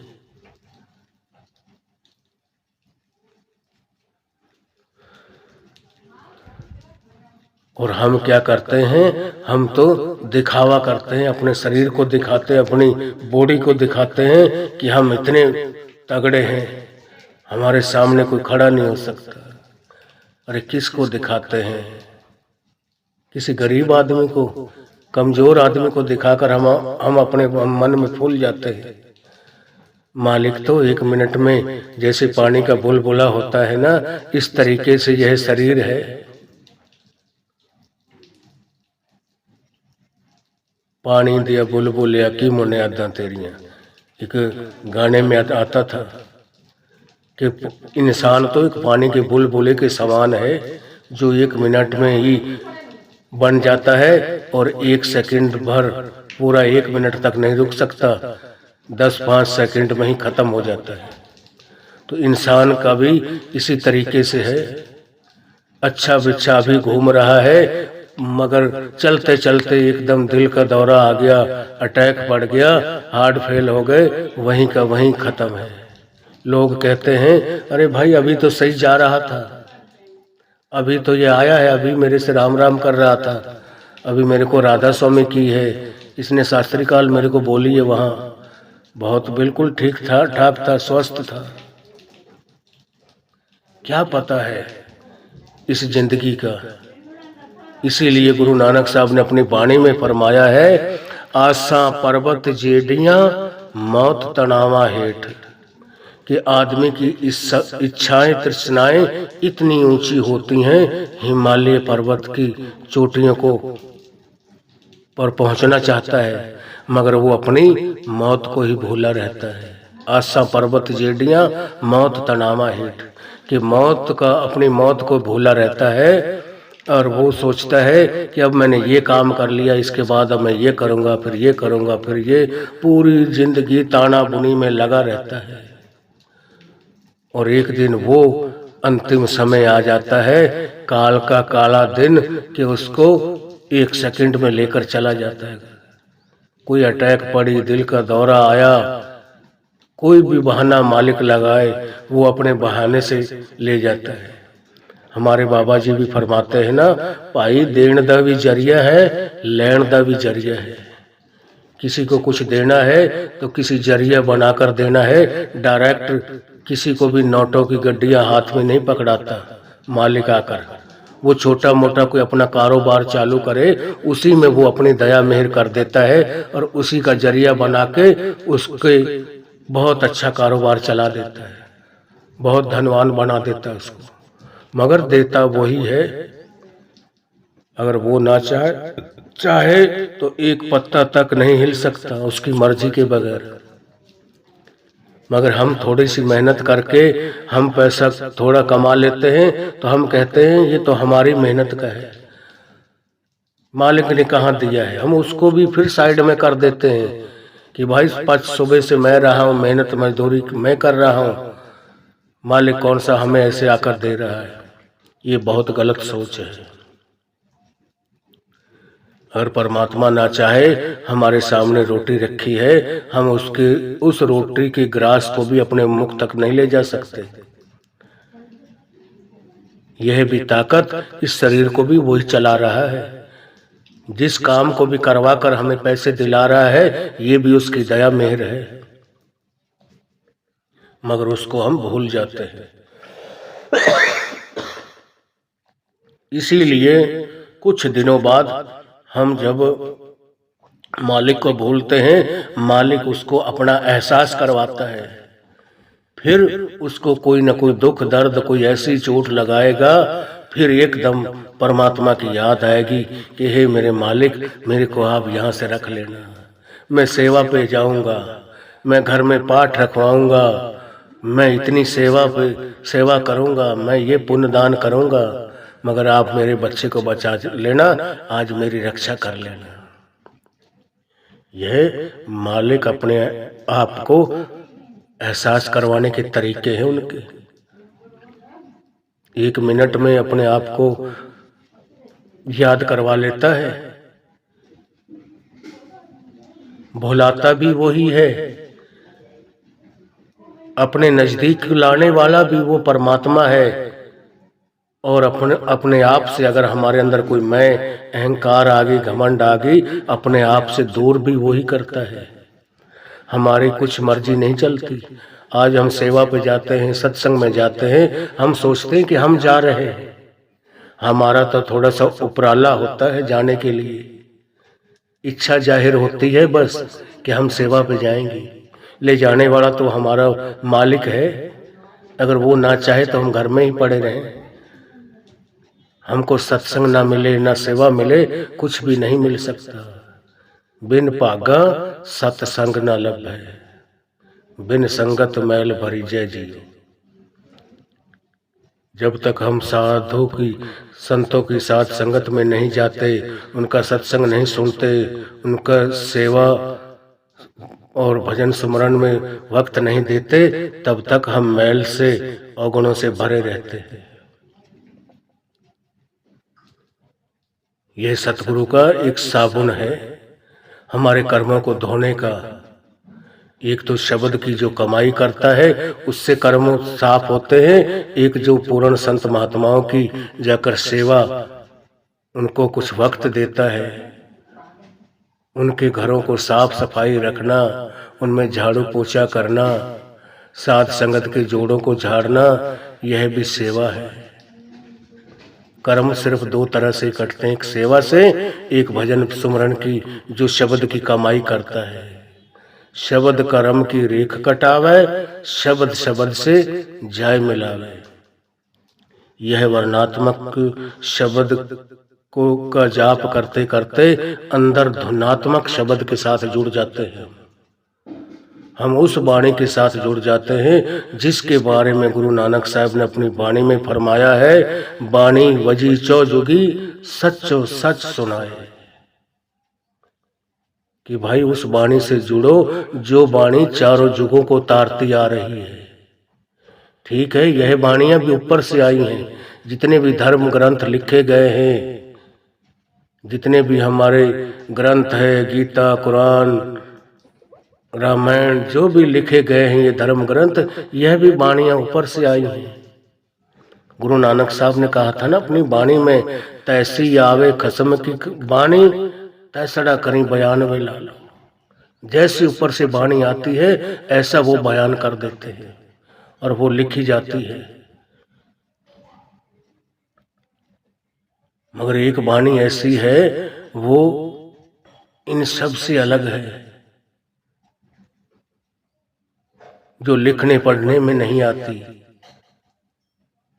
और हम क्या करते हैं, हम तो दिखावा करते हैं, अपने शरीर को दिखाते हैं, अपनी बॉडी को दिखाते हैं कि हम इतने तगड़े हैं, हमारे सामने कोई खड़ा नहीं हो सकता। अरे किसको दिखाते हैं? किसी गरीब आदमी को, कमजोर आदमी को दिखाकर हम अपने मन में फूल जाते हैं। मालिक तो 1 मिनट में जैसे पानी का बुलबुला होता है ना, इस तरीके से यह शरीर है। पानी दिया बुलबुलिया की मुने आदा तेरियां, एक गाने में आता था कि इंसान तो एक पानी के बुलबुले के समान है, जो 1 मिनट में ही बन जाता है और 1 सेकंड भर, पूरा 1 मिनट तक नहीं रुक सकता, 10-5 सेकंड में ही खत्म हो जाता है। तो इंसान का भी इसी तरीके से है। अच्छा बिच्छा भी घूम रहा है, मगर चलते चलते एकदम दिल का दौरा आ गया, अटैक पड़ गया, हार्ट फेल हो गए, वहीं का वहीं खत्म है। लोग कहते हैं अरे भाई अभी तो सही जा रहा था, अभी तो ये आया है, अभी मेरे से राम राम कर रहा था, अभी मेरे को राधा स्वामी की है, इसने शास्त्री काल मेरे को बोली है, वहाँ बहुत बिल्कुल ठीक था, ठाक था, स्वस्थ था। क्या पता है इस जिंदगी का। इसीलिए गुरु नानक साहब ने अपनी वाणी में फरमाया है, आसा पर्वत जेडियां मौत तनावा हेठ, कि आदमी की इच्छाएं तृष्णाएं इतनी ऊंची होती हैं, हिमालय पर्वत की चोटियों को पर पहुंचना चाहता है, मगर वो अपनी मौत को ही भूला रहता है। आसा पर्वत जेडियां मौत तनावा हेठ, कि मौत का, अपनी मौत को भूला रहता है, और वो सोचता है कि अब मैंने ये काम कर लिया, इसके बाद अब मैं ये करूँगा, फिर ये करूँगा, फिर ये, पूरी जिंदगी ताना बुनी में लगा रहता है। और एक दिन वो अंतिम समय आ जाता है, काल का काला दिन, कि उसको 1 सेकंड में लेकर चला जाता है। कोई अटैक पड़ी, दिल का दौरा आया, कोई भी बहाना मालिक लगाए, वो अपने बहाने से ले जाता है। हमारे बाबा जी भी फरमाते हैं ना, भाई देण दा भी जरिया है, लेण दा भी जरिया है। किसी को कुछ देना है तो किसी जरिया बनाकर देना है, डायरेक्ट किसी को भी नोटों की गड्डियां हाथ में नहीं पकड़ाता मालिक आकर। वो छोटा मोटा कोई अपना कारोबार चालू करे, उसी में वो अपनी दया मेहर कर देता है, और उसी का जरिया बना के उसके बहुत अच्छा कारोबार चला देता है, बहुत धनवान बना देता है उसको। मगर देता वही है अगर वो ना चाहे तो एक पत्ता तक नहीं हिल सकता उसकी मर्जी के बगैर। मगर हम थोड़ी सी मेहनत करके हम पैसा थोड़ा कमा लेते हैं तो हम कहते हैं ये तो हमारी मेहनत का है, मालिक ने कहाँ दिया है। हम उसको भी फिर साइड में कर देते हैं कि भाई सुबह से मैं रहा हूँ, मेहनत मजदूरी मैं कर रहा हूँ, मालिक कौन सा हमें ऐसे आकर दे रहा है। ये बहुत गलत सोच है। अगर परमात्मा ना चाहे, हमारे सामने रोटी रखी है, हम उसके उस रोटी के ग्रास को भी अपने मुख तक नहीं ले जा सकते। यह भी ताकत इस शरीर को भी वही चला रहा है। जिस काम को भी करवा कर हमें पैसे दिला रहा है, ये भी उसकी दया मेहर है, मगर उसको हम भूल जाते हैं। इसीलिए कुछ दिनों बाद हम जब मालिक को भूलते हैं, मालिक उसको अपना एहसास करवाता है। फिर उसको कोई न कोई दुख दर्द, कोई ऐसी चोट लगाएगा, फिर एकदम परमात्मा की याद आएगी कि हे मेरे मालिक, मेरे को आप यहाँ से रख लेना, मैं सेवा पे जाऊंगा, मैं घर में पाठ रखवाऊंगा, मैं इतनी सेवा करूंगा, मैं ये पुण्य दान करूंगा, मगर आप मेरे बच्चे को बचा लेना, आज मेरी रक्षा कर लेना। यह मालिक अपने आप को एहसास करवाने के तरीके हैं उनके। एक मिनट में अपने आप को याद करवा लेता है, भुलाता भी वही है, अपने नजदीक लाने वाला भी वो परमात्मा है। और अपने आप से अगर हमारे अंदर कोई मैं, अहंकार आ गई, घमंड आ गई, अपने आप से दूर भी वही करता है। हमारी कुछ मर्जी नहीं चलती। आज हम सेवा पे जाते हैं, सत्संग में जाते हैं, हम सोचते हैं कि हम जा रहे हैं, हमारा तो थोड़ा सा उपराला होता है जाने के लिए, इच्छा जाहिर होती है बस कि हम सेवा पे जाएंगे। ले जाने वाला तो हमारा मालिक है, अगर वो ना चाहे तो हम घर में ही पड़े रहें। हमको सत्संग ना मिले, ना सेवा मिले, कुछ भी नहीं मिल सकता। बिन पागा सत्संग न लभै, बिन संगत मैल भरी जय जियो। जब तक हम साधु की, संतों की साथ संगत में नहीं जाते, उनका सत्संग नहीं सुनते, उनका सेवा और भजन स्मरण में वक्त नहीं देते, तब तक हम मैल से, अवगुणों से भरे रहते हैं। यह सतगुरु का एक साबुन है हमारे कर्मों को धोने का। एक तो शब्द की जो कमाई करता है उससे कर्म साफ होते हैं, एक जो पूर्ण संत महात्माओं की जाकर सेवा, उनको कुछ वक्त देता है, उनके घरों को साफ सफाई रखना, उनमें झाड़ू पोछा करना, साथ संगत के जोड़ों को झाड़ना, यह भी सेवा है। कर्म सिर्फ दो तरह से कटते हैं, एक सेवा से, एक भजन सुमरन की जो शब्द की कमाई करता है। शब्द कर्म की रेख कटावे, शब्द शब्द से जाय मिलावे। यह वर्णात्मक शब्द को का जाप करते करते अंदर धुनात्मक शब्द के साथ जुड़ जाते हैं। हम उस वाणी के साथ जुड़ जाते हैं जिसके बारे में गुरु नानक साहब ने अपनी वाणी में फरमाया है, वाणी वजी चौ जुगी सच्चो सच सुनाए। कि भाई उस वाणी से जुड़ो जो वाणी चारों जुगों को तारती आ रही है। ठीक है, यह वाणियां भी ऊपर से आई हैं। जितने भी धर्म ग्रंथ लिखे गए हैं, जितने भी हमारे ग्रंथ है, गीता, कुरान, रामायण, जो भी लिखे गए हैं ये धर्म ग्रंथ, यह भी वाणियां ऊपर से आई हैं। गुरु नानक साहब ने कहा था ना अपनी वाणी में, तैसी आवे खसम की वाणी, तैसड़ा करी बयान वे लालो। जैसी ऊपर से वाणी आती है ऐसा वो बयान कर देते हैं और वो लिखी जाती है। मगर एक वाणी ऐसी है वो इन सब से अलग है, जो लिखने पढ़ने में नहीं आती,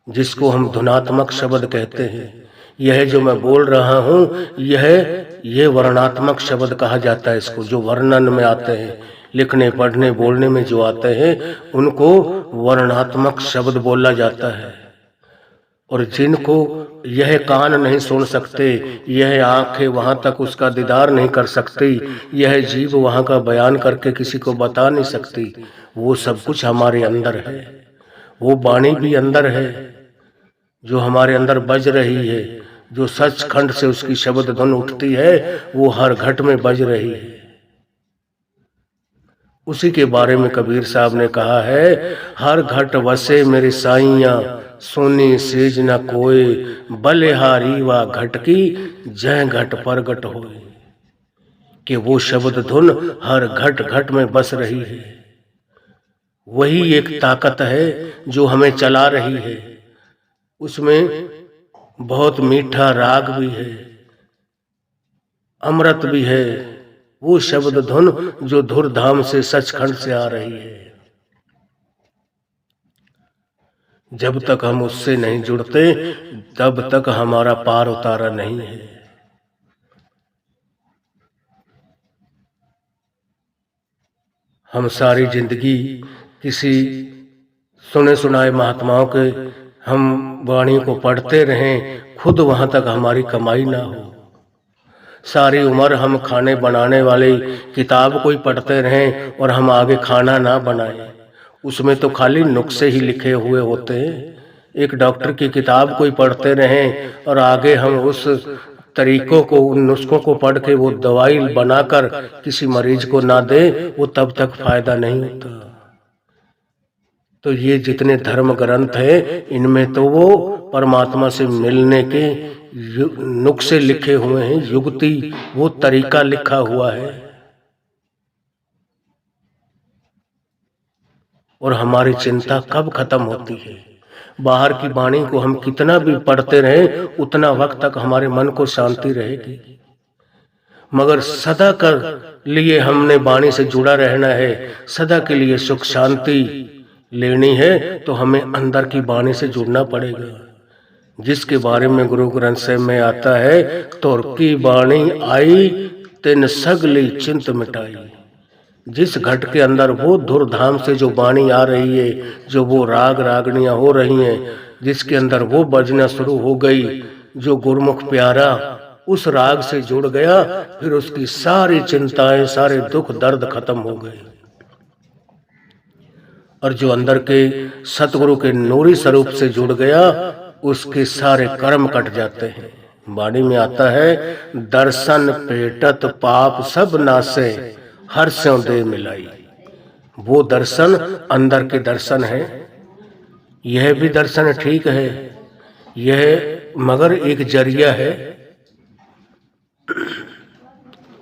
जिसको हम धुनात्मक शब्द कहते हैं। यह जो मैं बोल रहा हूँ यह वर्णात्मक शब्द कहा जाता है इसको, जो वर्णन में आते हैं, लिखने पढ़ने बोलने में जो आते हैं उनको वर्णात्मक शब्द बोला जाता है। और जिनको यह कान नहीं सुन सकते, यह आंखें वहां तक उसका दीदार नहीं कर सकती, यह जीभ वहां का बयान करके किसी को बता नहीं सकती, वो सब कुछ हमारे अंदर है। वो वाणी भी अंदर है जो हमारे अंदर बज रही है, जो सचखंड से उसकी शब्द धुन उठती है, वो हर घट में बज रही है। उसी के बारे में कबीर साहब ने कहा है, हर घट वसे मेरे साइया, सोनी सेज न कोय, बलिहारी वा घट की, जय घट परगट होए। कि वो शब्द धुन हर घट घट में बस रही है। वही एक ताकत है जो हमें चला रही है। उसमें बहुत मीठा राग भी है, अमृत भी है, वो शब्द धुन जो धुरधाम से सचखंड से आ रही है। जब तक हम उससे नहीं जुड़ते तब तक हमारा पार उतारा नहीं है। हम सारी जिंदगी किसी सुने सुनाए महात्माओं के हम वाणी को पढ़ते रहें, खुद वहां तक हमारी कमाई ना हो। सारी उम्र हम खाने बनाने वाली किताब को ही पढ़ते रहें और हम आगे खाना ना बनाएं, उसमें तो खाली नुस्खे ही लिखे हुए होते हैं। एक डॉक्टर की किताब को ही पढ़ते रहें और आगे हम उस तरीकों को, उन नुस्खों को पढ़ के वो दवाई बनाकर किसी मरीज को ना दे, वो तब तक फायदा नहीं होता। तो ये जितने धर्म ग्रंथ हैं इनमें तो वो परमात्मा से मिलने के नुस्खे लिखे हुए हैं, युक्ति, वो तरीका लिखा हुआ है। और हमारी चिंता कब खत्म होती है? बाहर की वाणी को हम कितना भी पढ़ते रहें उतना वक्त तक हमारे मन को शांति रहेगी, मगर सदा कर लिए हमने वाणी से जुड़ा रहना है, सदा के लिए सुख शांति लेनी है तो हमें अंदर की वाणी से जुड़ना पड़ेगा, जिसके बारे में गुरु ग्रंथ साहिब में आता है, तुर की वाणी आई तिन सगली चिंत मिटाई। जिस घट के अंदर वो धुरधाम से जो वाणी आ रही है, जो वो राग रागनियां हो रही हैं, जिसके अंदर वो बजना शुरू हो गई, जो गुरमुख प्यारा उस राग से जुड़ गया, फिर उसकी सारी चिंताएं, सारे दुख दर्द खत्म हो गए। और जो अंदर के सतगुरु के नूरी स्वरूप से जुड़ गया, उसके सारे कर्म कट जाते हैं। वाणी में आता है, दर्शन पेटत पाप सब नासे, हर स्यों दे मिलाई। वो दर्शन अंदर के दर्शन है। यह भी दर्शन ठीक है, यह मगर एक जरिया है,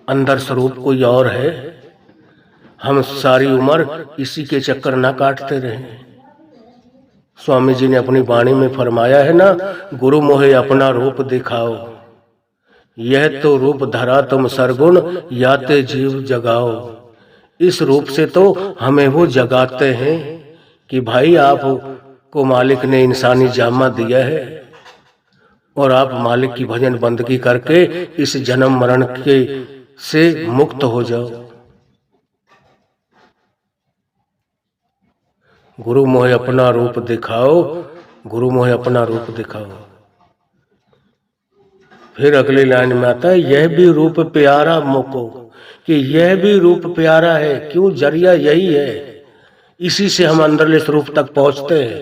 अंदर स्वरूप कोई और है। हम सारी उम्र इसी के चक्कर ना काटते रहे। स्वामी जी ने अपनी वाणी में फरमाया है ना, गुरु मोहे अपना रूप दिखाओ, यह तो रूप धरा तुम सरगुण, याते जीव जगाओ। इस रूप से तो हमें वो जगाते हैं कि भाई आप को मालिक ने इंसानी जामा दिया है और आप मालिक की भजन बंदगी करके इस जन्म मरण के से मुक्त हो जाओ। गुरु मोहे अपना रूप दिखाओ, गुरु मोहे अपना रूप दिखाओ। फिर अगली लाइन में आता है, यह भी रूप प्यारा मोको, कि यह भी रूप प्यारा है। क्यों? जरिया यही है, इसी से हम अंदरले स्वरूप तक पहुंचते हैं।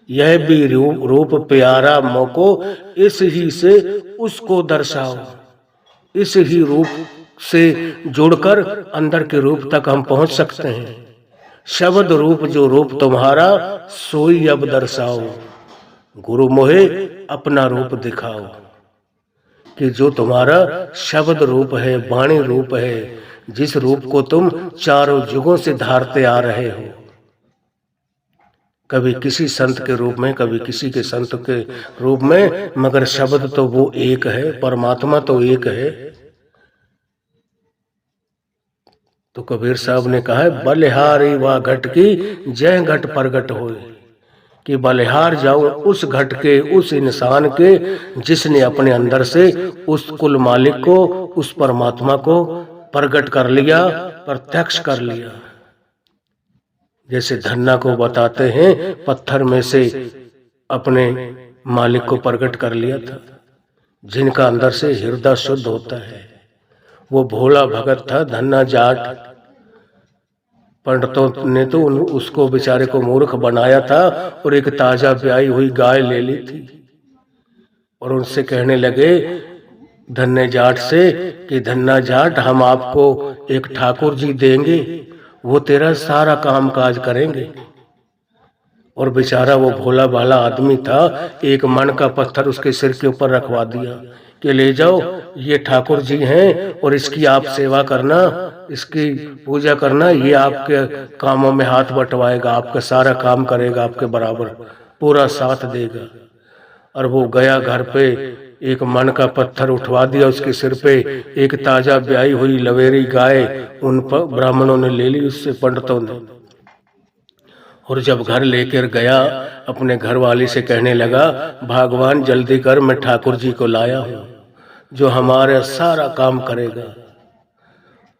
यह भी रूप प्यारा मोको, इस ही से उसको दर्शाओ। इस ही रूप से जुड़कर अंदर के रूप तक हम पहुंच सकते हैं। शब्द रूप जो रूप तुम्हारा, सोई अब दर्शाओ। गुरु मोहे अपना रूप दिखाओ, कि जो तुम्हारा शब्द रूप है, वाणी रूप है, जिस रूप को तुम चारों युगों से धारते आ रहे हो, कभी किसी संत के रूप में, कभी किसी के संत के रूप में, मगर शब्द तो वो एक है, परमात्मा तो एक है। तो कबीर साहब ने कहा है, बलिहारी वा घट की, जय घट प्रगट होए। कि बलिहार जाऊं उस घट के, उस इंसान के जिसने अपने अंदर से उस कुल मालिक को, उस परमात्मा को प्रकट कर लिया, प्रत्यक्ष कर लिया। जैसे धन्ना को बताते हैं पत्थर में से अपने मालिक को प्रकट कर लिया था। जिनका अंदर से हृदय शुद्ध होता है, वो भोला भगत था धन्ना जाट। पंडितों ने तो उसको बेचारे को मूर्ख बनाया था और एक ताजा ब्याई हुई गाय ले ली थी और उनसे कहने लगे धन्ने जाट से कि धन्ना जाट, हम आपको एक ठाकुर जी देंगे, वो तेरा सारा काम काज करेंगे। और बेचारा वो भोला भाला आदमी था, एक मन का पत्थर उसके सिर के ऊपर रखवा दिया कि ले जाओ, ये ठाकुर जी हैं और इसकी आप सेवा करना, इसकी पूजा करना, ये आपके कामों में हाथ बंटवाएगा, आपका सारा काम करेगा, आपके बराबर पूरा साथ देगा। और वो गया घर पे, एक मन का पत्थर उठवा दिया उसके सिर पे, एक ताजा ब्याई हुई लवेरी गाय उन पर ब्राह्मणों ने ले ली उससे, पंडितों ने। और जब घर लेकर गया अपने घर वाली से कहने लगा, भगवान जल्दी कर, मैं ठाकुर जी को लाया हूँ जो हमारे सारा काम करेगा।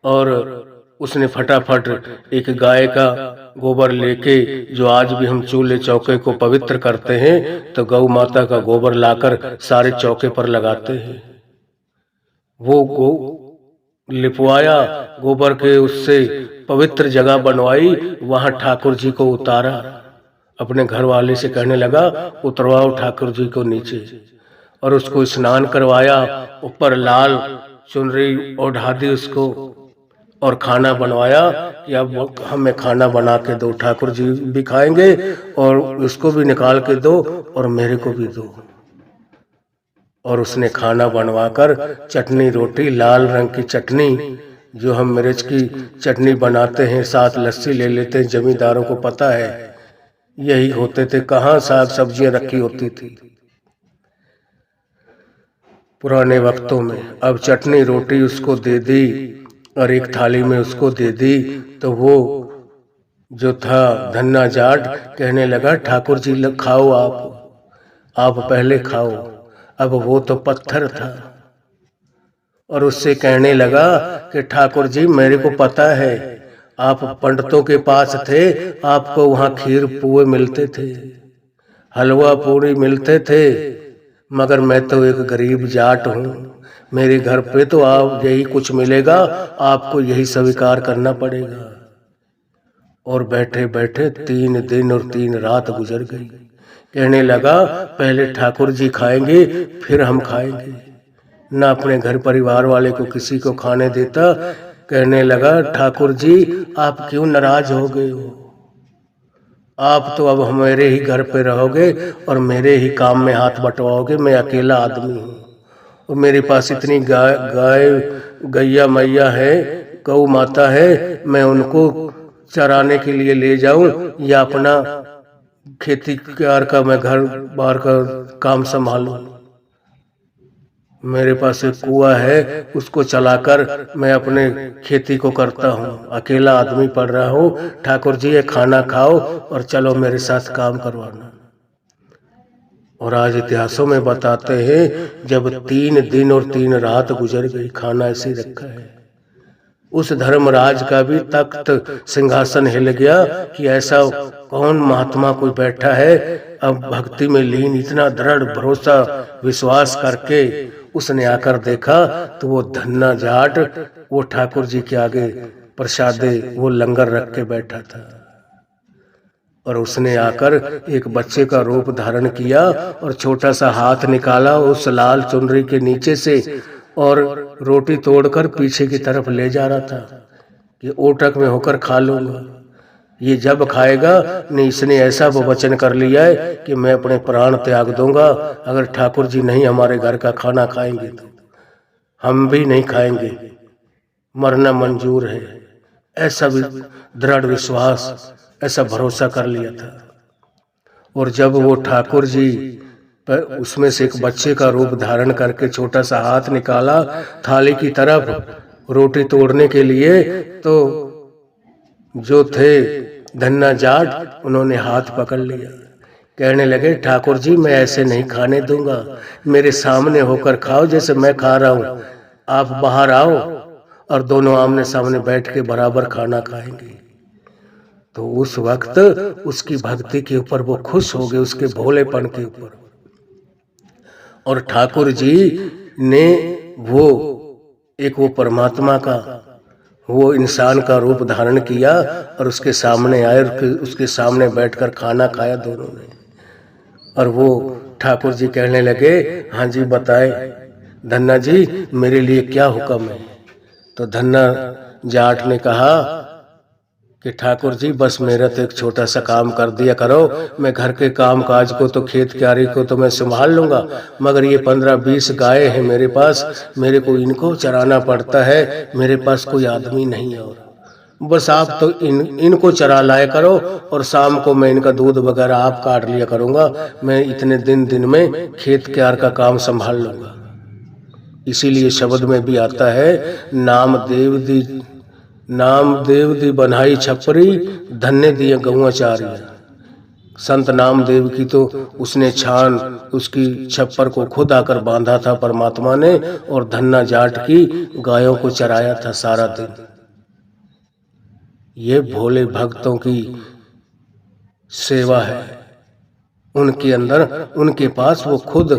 और उसने फटाफट एक गाय का गोबर लेके, जो आज भी हम चूल्हे चौके को पवित्र करते हैं, तो गौ माता का गोबर लाकर सारे चौके पर लगाते हैं। वो लिपवाया गोबर के, उससे पवित्र जगह बनवाई, वहां ठाकुर जी को उतारा। अपने घर वाले से कहने लगा, उतरवाओ ठाकुर जी को नीचे। और उसको स्नान करवाया, ऊपर लाल चुनरी ओढ़ा दी उसको, और खाना बनवाया कि अब हमें खाना बना के दो, ठाकुर जी भी खाएंगे और उसको भी निकाल के दो और मेरे को भी दो। और उसने खाना बनवाकर चटनी रोटी, लाल रंग की चटनी, जो हम मिर्च की चटनी बनाते हैं, साथ लस्सी ले लेते हैं, जमींदारों को पता है यही होते थे, कहाँ साग सब्जियां रखी होती थी पुराने वक्तों में। अब चटनी रोटी उसको दे दी और एक थाली में उसको दे दी, तो वो जो था धन्ना जाट कहने लगा, ठाकुर जी खाओ, आप पहले खाओ। अब वो तो पत्थर था और उससे कहने लगा कि ठाकुर जी, मेरे को पता है आप पंडितों के पास थे, आपको वहां खीर पुए मिलते थे, हलवा पूरी मिलते थे, मगर मैं तो एक गरीब जाट हूँ, मेरे घर पे तो आप यही कुछ मिलेगा, आपको यही स्वीकार करना पड़ेगा। और बैठे बैठे 3 दिन और 3 रात गुजर गई। कहने लगा, पहले ठाकुर जी खाएंगे फिर हम खाएंगे। ना अपने घर परिवार वाले को किसी को खाने देता। कहने लगा, ठाकुर जी आप क्यों नाराज हो गए हो, आप तो अब मेरे ही घर पे रहोगे और मेरे ही काम में हाथ बंटवाओगे। मैं अकेला आदमी हूँ और मेरे पास इतनी गाय गैया मैया है, गौ माता है, मैं उनको चराने के लिए ले जाऊं या अपना खेती कार का मैं घर बार का काम संभालूं। मेरे पास एक कुआं है, उसको चलाकर मैं अपने खेती को करता हूँ, अकेला आदमी पड़ रहा हूँ। ठाकुर जी ये खाना खाओ और चलो मेरे साथ काम करवाना। और आज इतिहासों में बताते हैं, जब 3 दिन और 3 रात गुजर गई, खाना ऐसे रखा है, उस धर्मराज का भी तख्त सिंहासन हिल गया कि ऐसा कौन महात्मा कोई बैठा है अब भक्ति में लीन, इतना दृढ़ भरोसा विश्वास करके। उसने आकर देखा तो वो धन्ना जाट वो ठाकुर जी के आगे प्रसादे वो लंगर रख के बैठा था। और उसने आकर एक बच्चे का रूप धारण किया और छोटा सा हाथ निकाला उस लाल चुनरी के नीचे से और रोटी तोड़कर पीछे की तरफ ले जा रहा था कि ओटक में होकर खा लूंगा। ये जब खाएगा, नहीं, इसने ऐसा वो वचन कर लिया है कि मैं अपने प्राण त्याग दूंगा, अगर ठाकुर जी नहीं हमारे घर का खाना खाएंगे तो हम भी नहीं खाएंगे, मरना मंजूर है। ऐसा भी दृढ़ विश्वास, ऐसा भरोसा कर लिया था। और जब वो ठाकुर जी पर उसमें से एक बच्चे का रूप धारण करके छोटा सा हाथ निकाला थाली की तरफ रोटी तोड़ने के लिए, तो जो थे धन्ना जाट उन्होंने हाथ पकड़ लिया कहने लगे, ठाकुर जी मैं ऐसे नहीं खाने दूंगा, मेरे सामने होकर खाओ जैसे मैं खा रहा हूं। आप बाहर आओ और दोनों आमने सामने बैठ के बराबर खाना खाएंगे। तो उस वक्त उसकी भक्ति के ऊपर वो खुश हो गए, उसके भोलेपन के ऊपर। और ठाकुर जी ने वो परमात्मा का, वो इंसान का रूप धारण किया और उसके सामने आए और उसके सामने बैठकर खाना खाया दोनों ने। और वो ठाकुर जी कहने लगे, हाँ जी बताए धन्ना जी, मेरे लिए क्या हुक्म है? तो धन्ना जाट ने कहा कि ठाकुर जी बस मेरा तो एक छोटा सा काम कर दिया करो, मैं घर के काम काज को तो खेत क्यारी को तो मैं संभाल लूंगा, मगर ये 15-20 गाय हैं मेरे पास, मेरे को इनको चराना पड़ता है, मेरे पास कोई आदमी नहीं है, और बस आप तो इनको चरा लाया करो और शाम को मैं इनका दूध वगैरह आप काट लिया करूंगा, मैं इतने दिन में खेत क्यार का काम संभाल लूंगा। इसीलिए शब्द में भी आता है, नामदेव दी बनाई छपरी, धन्य दिए गौआ चारिया। संत नामदेव की तो उसने छान उसकी छप्पर को खुद आकर बांधा था परमात्मा ने, और धन्ना जाट की गायों को चराया था सारा दिन। ये भोले भक्तों की सेवा है। उनके अंदर, उनके पास वो खुद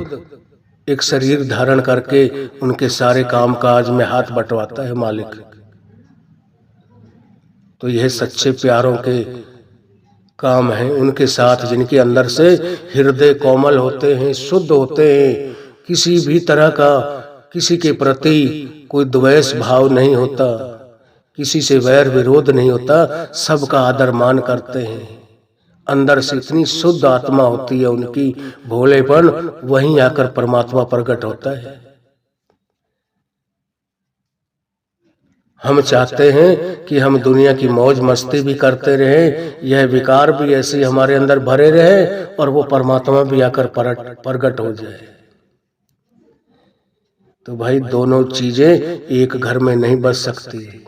एक शरीर धारण करके उनके सारे काम काज में हाथ बंटवाता है मालिक। तो यह सच्चे प्यारों के काम है, उनके साथ जिनके अंदर से हृदय कोमल होते हैं, शुद्ध होते हैं, किसी भी तरह का किसी के प्रति कोई द्वेष भाव नहीं होता, किसी से वैर विरोध नहीं होता, सबका आदर मान करते हैं। अंदर से इतनी शुद्ध आत्मा होती है उनकी, भोलेपन, वहीं आकर परमात्मा प्रकट होता है। हम चाहते हैं कि हम दुनिया की मौज मस्ती भी करते रहें, यह विकार भी ऐसे हमारे अंदर भरे रहे और वो परमात्मा भी आकर प्रकट हो जाए। तो भाई दोनों चीजें एक घर में नहीं बस सकती।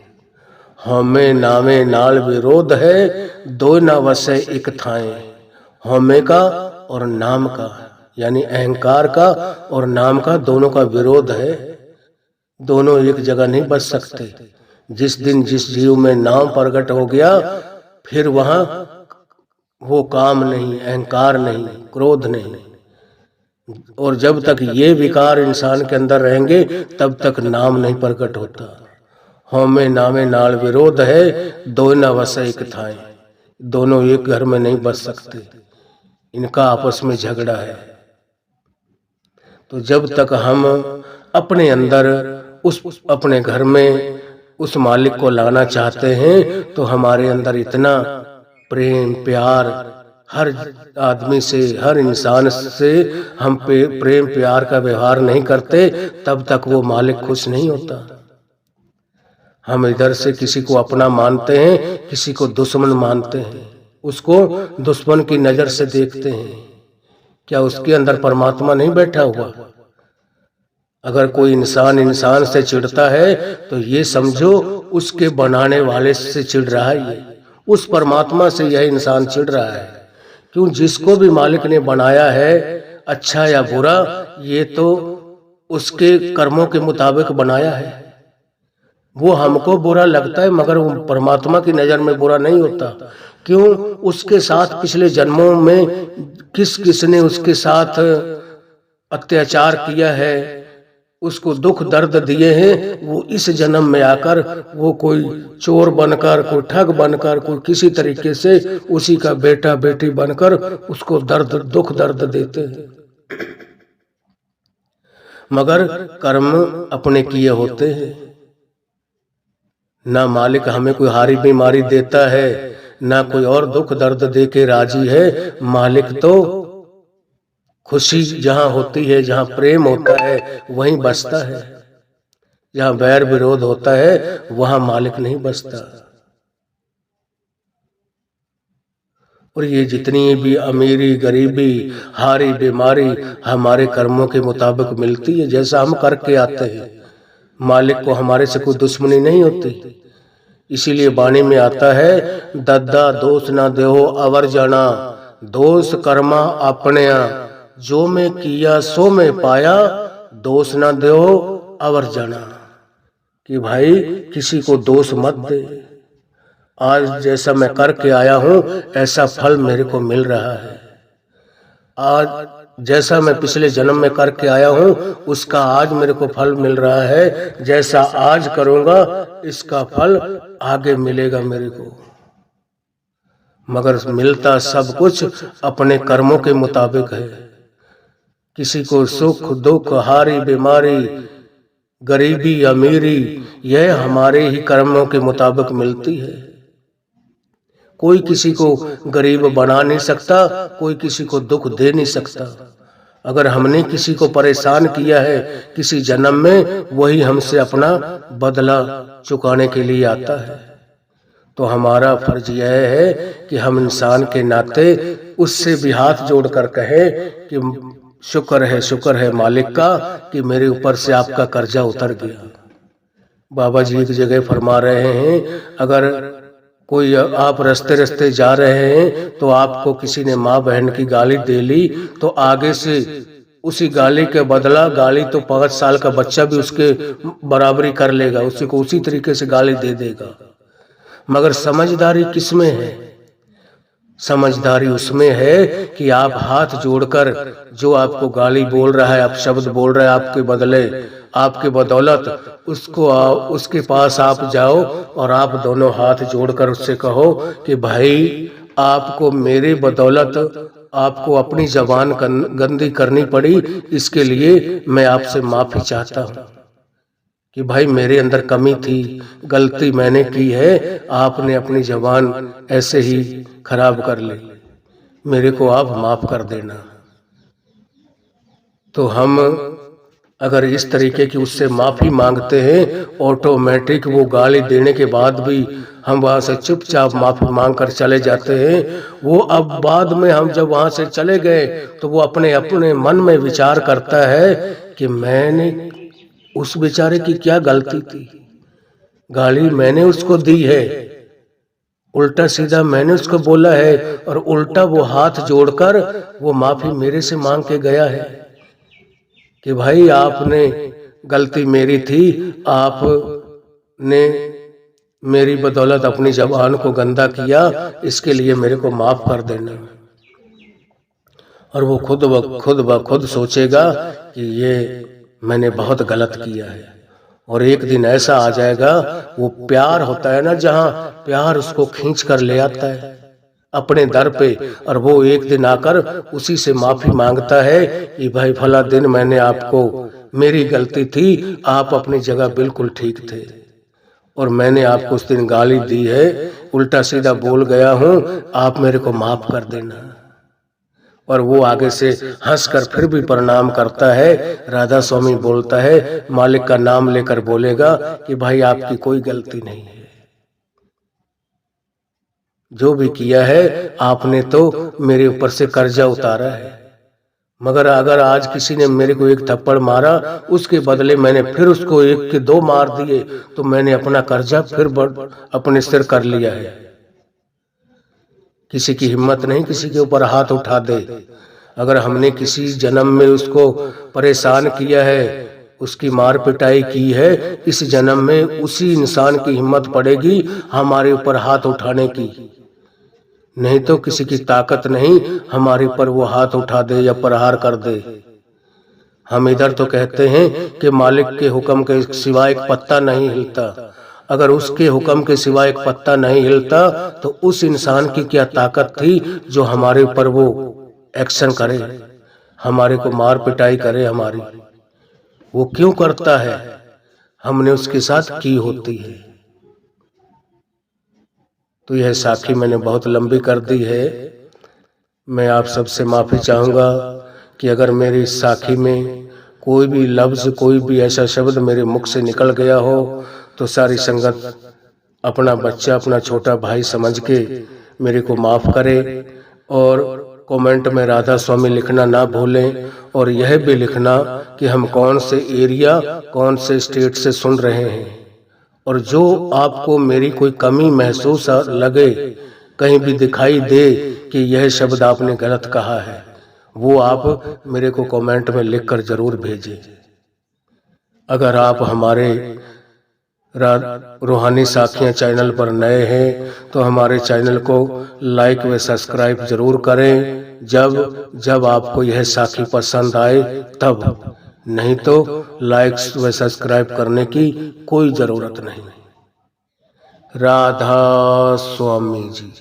हमें नामे नाल विरोध है, दो ना वसे एक थाए। हमें का और नाम का, यानी अहंकार का और नाम का, दोनों का विरोध है, दोनों एक जगह नहीं बस सकते। जिस दिन जिस जीव में नाम प्रकट हो गया, फिर वहां वो काम नहीं, अहंकार नहीं, क्रोध नहीं। और जब तक ये विकार इंसान के अंदर रहेंगे तब तक नाम नहीं प्रकट होता। हमें नामे नाल विरोध है, दो न वसे एक थाए। दोनों एक घर में नहीं बस सकते, इनका आपस में झगड़ा है। तो जब तक हम अपने अंदर उस अपने घर में उस मालिक को लाना चाहते हैं, तो हमारे अंदर इतना प्रेम प्यार, हर आदमी से, हर इंसान से हम प्रेम प्यार का व्यवहार नहीं करते, तब तक वो मालिक खुश नहीं होता। हम इधर से किसी को अपना मानते हैं, किसी को दुश्मन मानते हैं, उसको दुश्मन की नजर से देखते हैं। क्या उसके अंदर परमात्मा नहीं बैठा हुआ? अगर कोई इंसान से चिढ़ता है तो ये समझो उसके बनाने वाले से चिढ़ रहा है, ये उस परमात्मा से यह इंसान चिढ़ रहा है। क्यों? जिसको भी मालिक ने बनाया है, अच्छा या बुरा, ये तो उसके कर्मों के मुताबिक बनाया है। वो हमको बुरा लगता है मगर वो परमात्मा की नजर में बुरा नहीं होता। क्यों? उसके साथ पिछले जन्मों में किसने उसके साथ अत्याचार किया है, उसको दुख दर्द दिए हैं, वो इस जन्म में आकर वो कोई चोर बनकर, कोई ठग बनकर, कोई किसी तरीके से उसी का बेटा बेटी बनकर उसको दुख दर्द देते हैं। मगर कर्म अपने किए होते हैं। ना मालिक हमें कोई हारी बीमारी देता है, ना कोई और दुख दर्द दे के राजी है। मालिक तो खुशी जहां होती है, जहां प्रेम होता है, वहीं बसता है। जहां बैर विरोध होता है वहां मालिक नहीं बसता। और ये जितनी भी अमीरी गरीबी हारी बीमारी हमारे कर्मों के मुताबिक मिलती है, जैसा हम करके आते हैं। मालिक को हमारे से कोई दुश्मनी नहीं होती। इसीलिए वाणी में आता है, दद्दा दोष ना देहो अवर जाना, दोष कर्मा अपने, जो मैं किया सो मैं पाया, दोष न दो अवर जना। कि भाई किसी को दोष मत दे, आज जैसा मैं करके आया हूं ऐसा फल मेरे को मिल रहा है। आज जैसा मैं पिछले जन्म में करके आया हूं उसका आज मेरे को फल मिल रहा है। जैसा आज करूंगा इसका फल आगे मिलेगा मेरे को। मगर मिलता सब कुछ अपने कर्मों के मुताबिक है। किसी को सुख दुख हारी बीमारी गरीबी अमीरी यह हमारे ही कर्मों के मुताबिक मिलती है। कोई किसी को गरीब बना नहीं सकता, कोई किसी को दुख दे नहीं सकता। अगर हमने किसी को परेशान किया है किसी जन्म में, वही हमसे अपना बदला चुकाने के लिए आता है। तो हमारा फर्ज यह है कि हम इंसान के नाते उससे भी हाथ जोड़कर कहें कि शुक्र है मालिक का कि मेरे ऊपर से आपका कर्जा उतर गया। बाबा जी एक जगह फरमा रहे हैं, अगर कोई आप रास्ते जा रहे हैं तो आपको किसी ने माँ बहन की गाली दे ली, तो आगे से उसी गाली के बदला, गाली तो 5 साल का बच्चा भी उसके बराबरी कर लेगा, उसी को उसी तरीके से गाली दे देगा। मगर समझदारी किसमें है? समझदारी उसमें है कि आप हाथ जोड़कर, जो आपको गाली बोल रहा है, आप शब्द बोल रहे हैं आपके बदले, आपके बदौलत, उसके पास आप जाओ और आप दोनों हाथ जोड़कर उससे कहो कि भाई आपको मेरे बदौलत आपको अपनी जबान गंदी करनी पड़ी, इसके लिए मैं आपसे माफी चाहता हूँ कि भाई मेरे अंदर कमी थी, गलती मैंने की है, आपने अपनी जबान ऐसे ही खराब कर ली, मेरे को आप माफ कर देना। तो हम अगर इस तरीके की उससे माफी मांगते हैं, ऑटोमेटिक वो गाली देने के बाद भी हम वहां से चुपचाप माफी मांग कर चले जाते हैं। वो अब बाद में हम जब वहां से चले गए तो वो अपने अपने मन में विचार करता है कि मैंने उस बेचारे की क्या गलती थी, गाली मैंने उसको दी है, उल्टा सीधा मैंने उसको बोला है, और उल्टा वो हाथ जोड़कर वो माफी मेरे से मांग के गया है कि भाई आपने गलती मेरी थी, आपने मेरी बदौलत अपनी जबान को गंदा किया, इसके लिए मेरे को माफ कर देना। और वो खुद ब खुद सोचेगा कि ये मैंने बहुत गलत किया है। और एक दिन ऐसा आ जाएगा, वो प्यार होता है ना, जहाँ प्यार उसको खींच कर ले आता है अपने दर पे, और वो एक दिन आकर उसी से माफी मांगता है कि भाई फला दिन मैंने आपको, मेरी गलती थी, आप अपनी जगह बिल्कुल ठीक थे, और मैंने आपको उस दिन गाली दी है, उल्टा सीधा बोल गया हूँ, आप मेरे को माफ कर देना। और वो आगे से हंसकर फिर भी प्रणाम करता है। राधा स्वामी बोलता है, मालिक का नाम लेकर बोलेगा कि भाई आपकी कोई गलती नहीं है, जो भी किया है आपने तो मेरे ऊपर से कर्जा उतारा है। मगर अगर आज किसी ने मेरे को एक थप्पड़ मारा, उसके बदले मैंने फिर उसको 1 के 2 मार दिए, तो मैंने अपना कर्जा फिर अपने सिर कर लिया है। किसी की हिम्मत नहीं किसी के ऊपर हाथ उठा दे। अगर हमने किसी जन्म में उसको परेशान किया है, उसकी मार पिटाई की है, इस जन्म में उसी इंसान की हिम्मत पड़ेगी हमारे ऊपर हाथ उठाने की। नहीं तो किसी की ताकत नहीं हमारे ऊपर वो हाथ उठा दे या प्रहार कर दे। हम इधर तो कहते हैं कि मालिक के हुक्म के सिवाय एक पत्ता नहीं हिलता। अगर उसके हुक्म के सिवाय एक पत्ता नहीं हिलता तो उस इंसान की क्या ताकत थी जो हमारे ऊपर वो एक्शन करे, हमारे को मार पिटाई करे हमारी। वो क्यों करता है? हमने उसके साथ की होती है। तो यह साखी मैंने बहुत लंबी कर दी है। मैं आप सबसे माफी चाहूंगा कि अगर मेरी साखी में कोई भी लफ्ज, कोई भी ऐसा शब्द मेरे मुख से निकल गया हो तो सारी संगत अपना बच्चा, अपना छोटा भाई समझ के मेरे को माफ करे। और कमेंट में राधा स्वामी लिखना ना भूलें, और यह भी लिखना कि हम कौन से एरिया, कौन से स्टेट से सुन रहे हैं। और जो आपको मेरी कोई कमी महसूस लगे, कहीं भी दिखाई दे कि यह शब्द आपने गलत कहा है, वो आप मेरे को कमेंट में लिखकर जरूर भेजें। अगर आप हमारे रूहानी साखियाँ चैनल पर नए हैं तो हमारे चैनल को लाइक व सब्सक्राइब जरूर करें, जब आपको यह साखी पसंद आए तब, नहीं तो लाइक व सब्सक्राइब करने की कोई जरूरत नहीं। राधा स्वामी जी।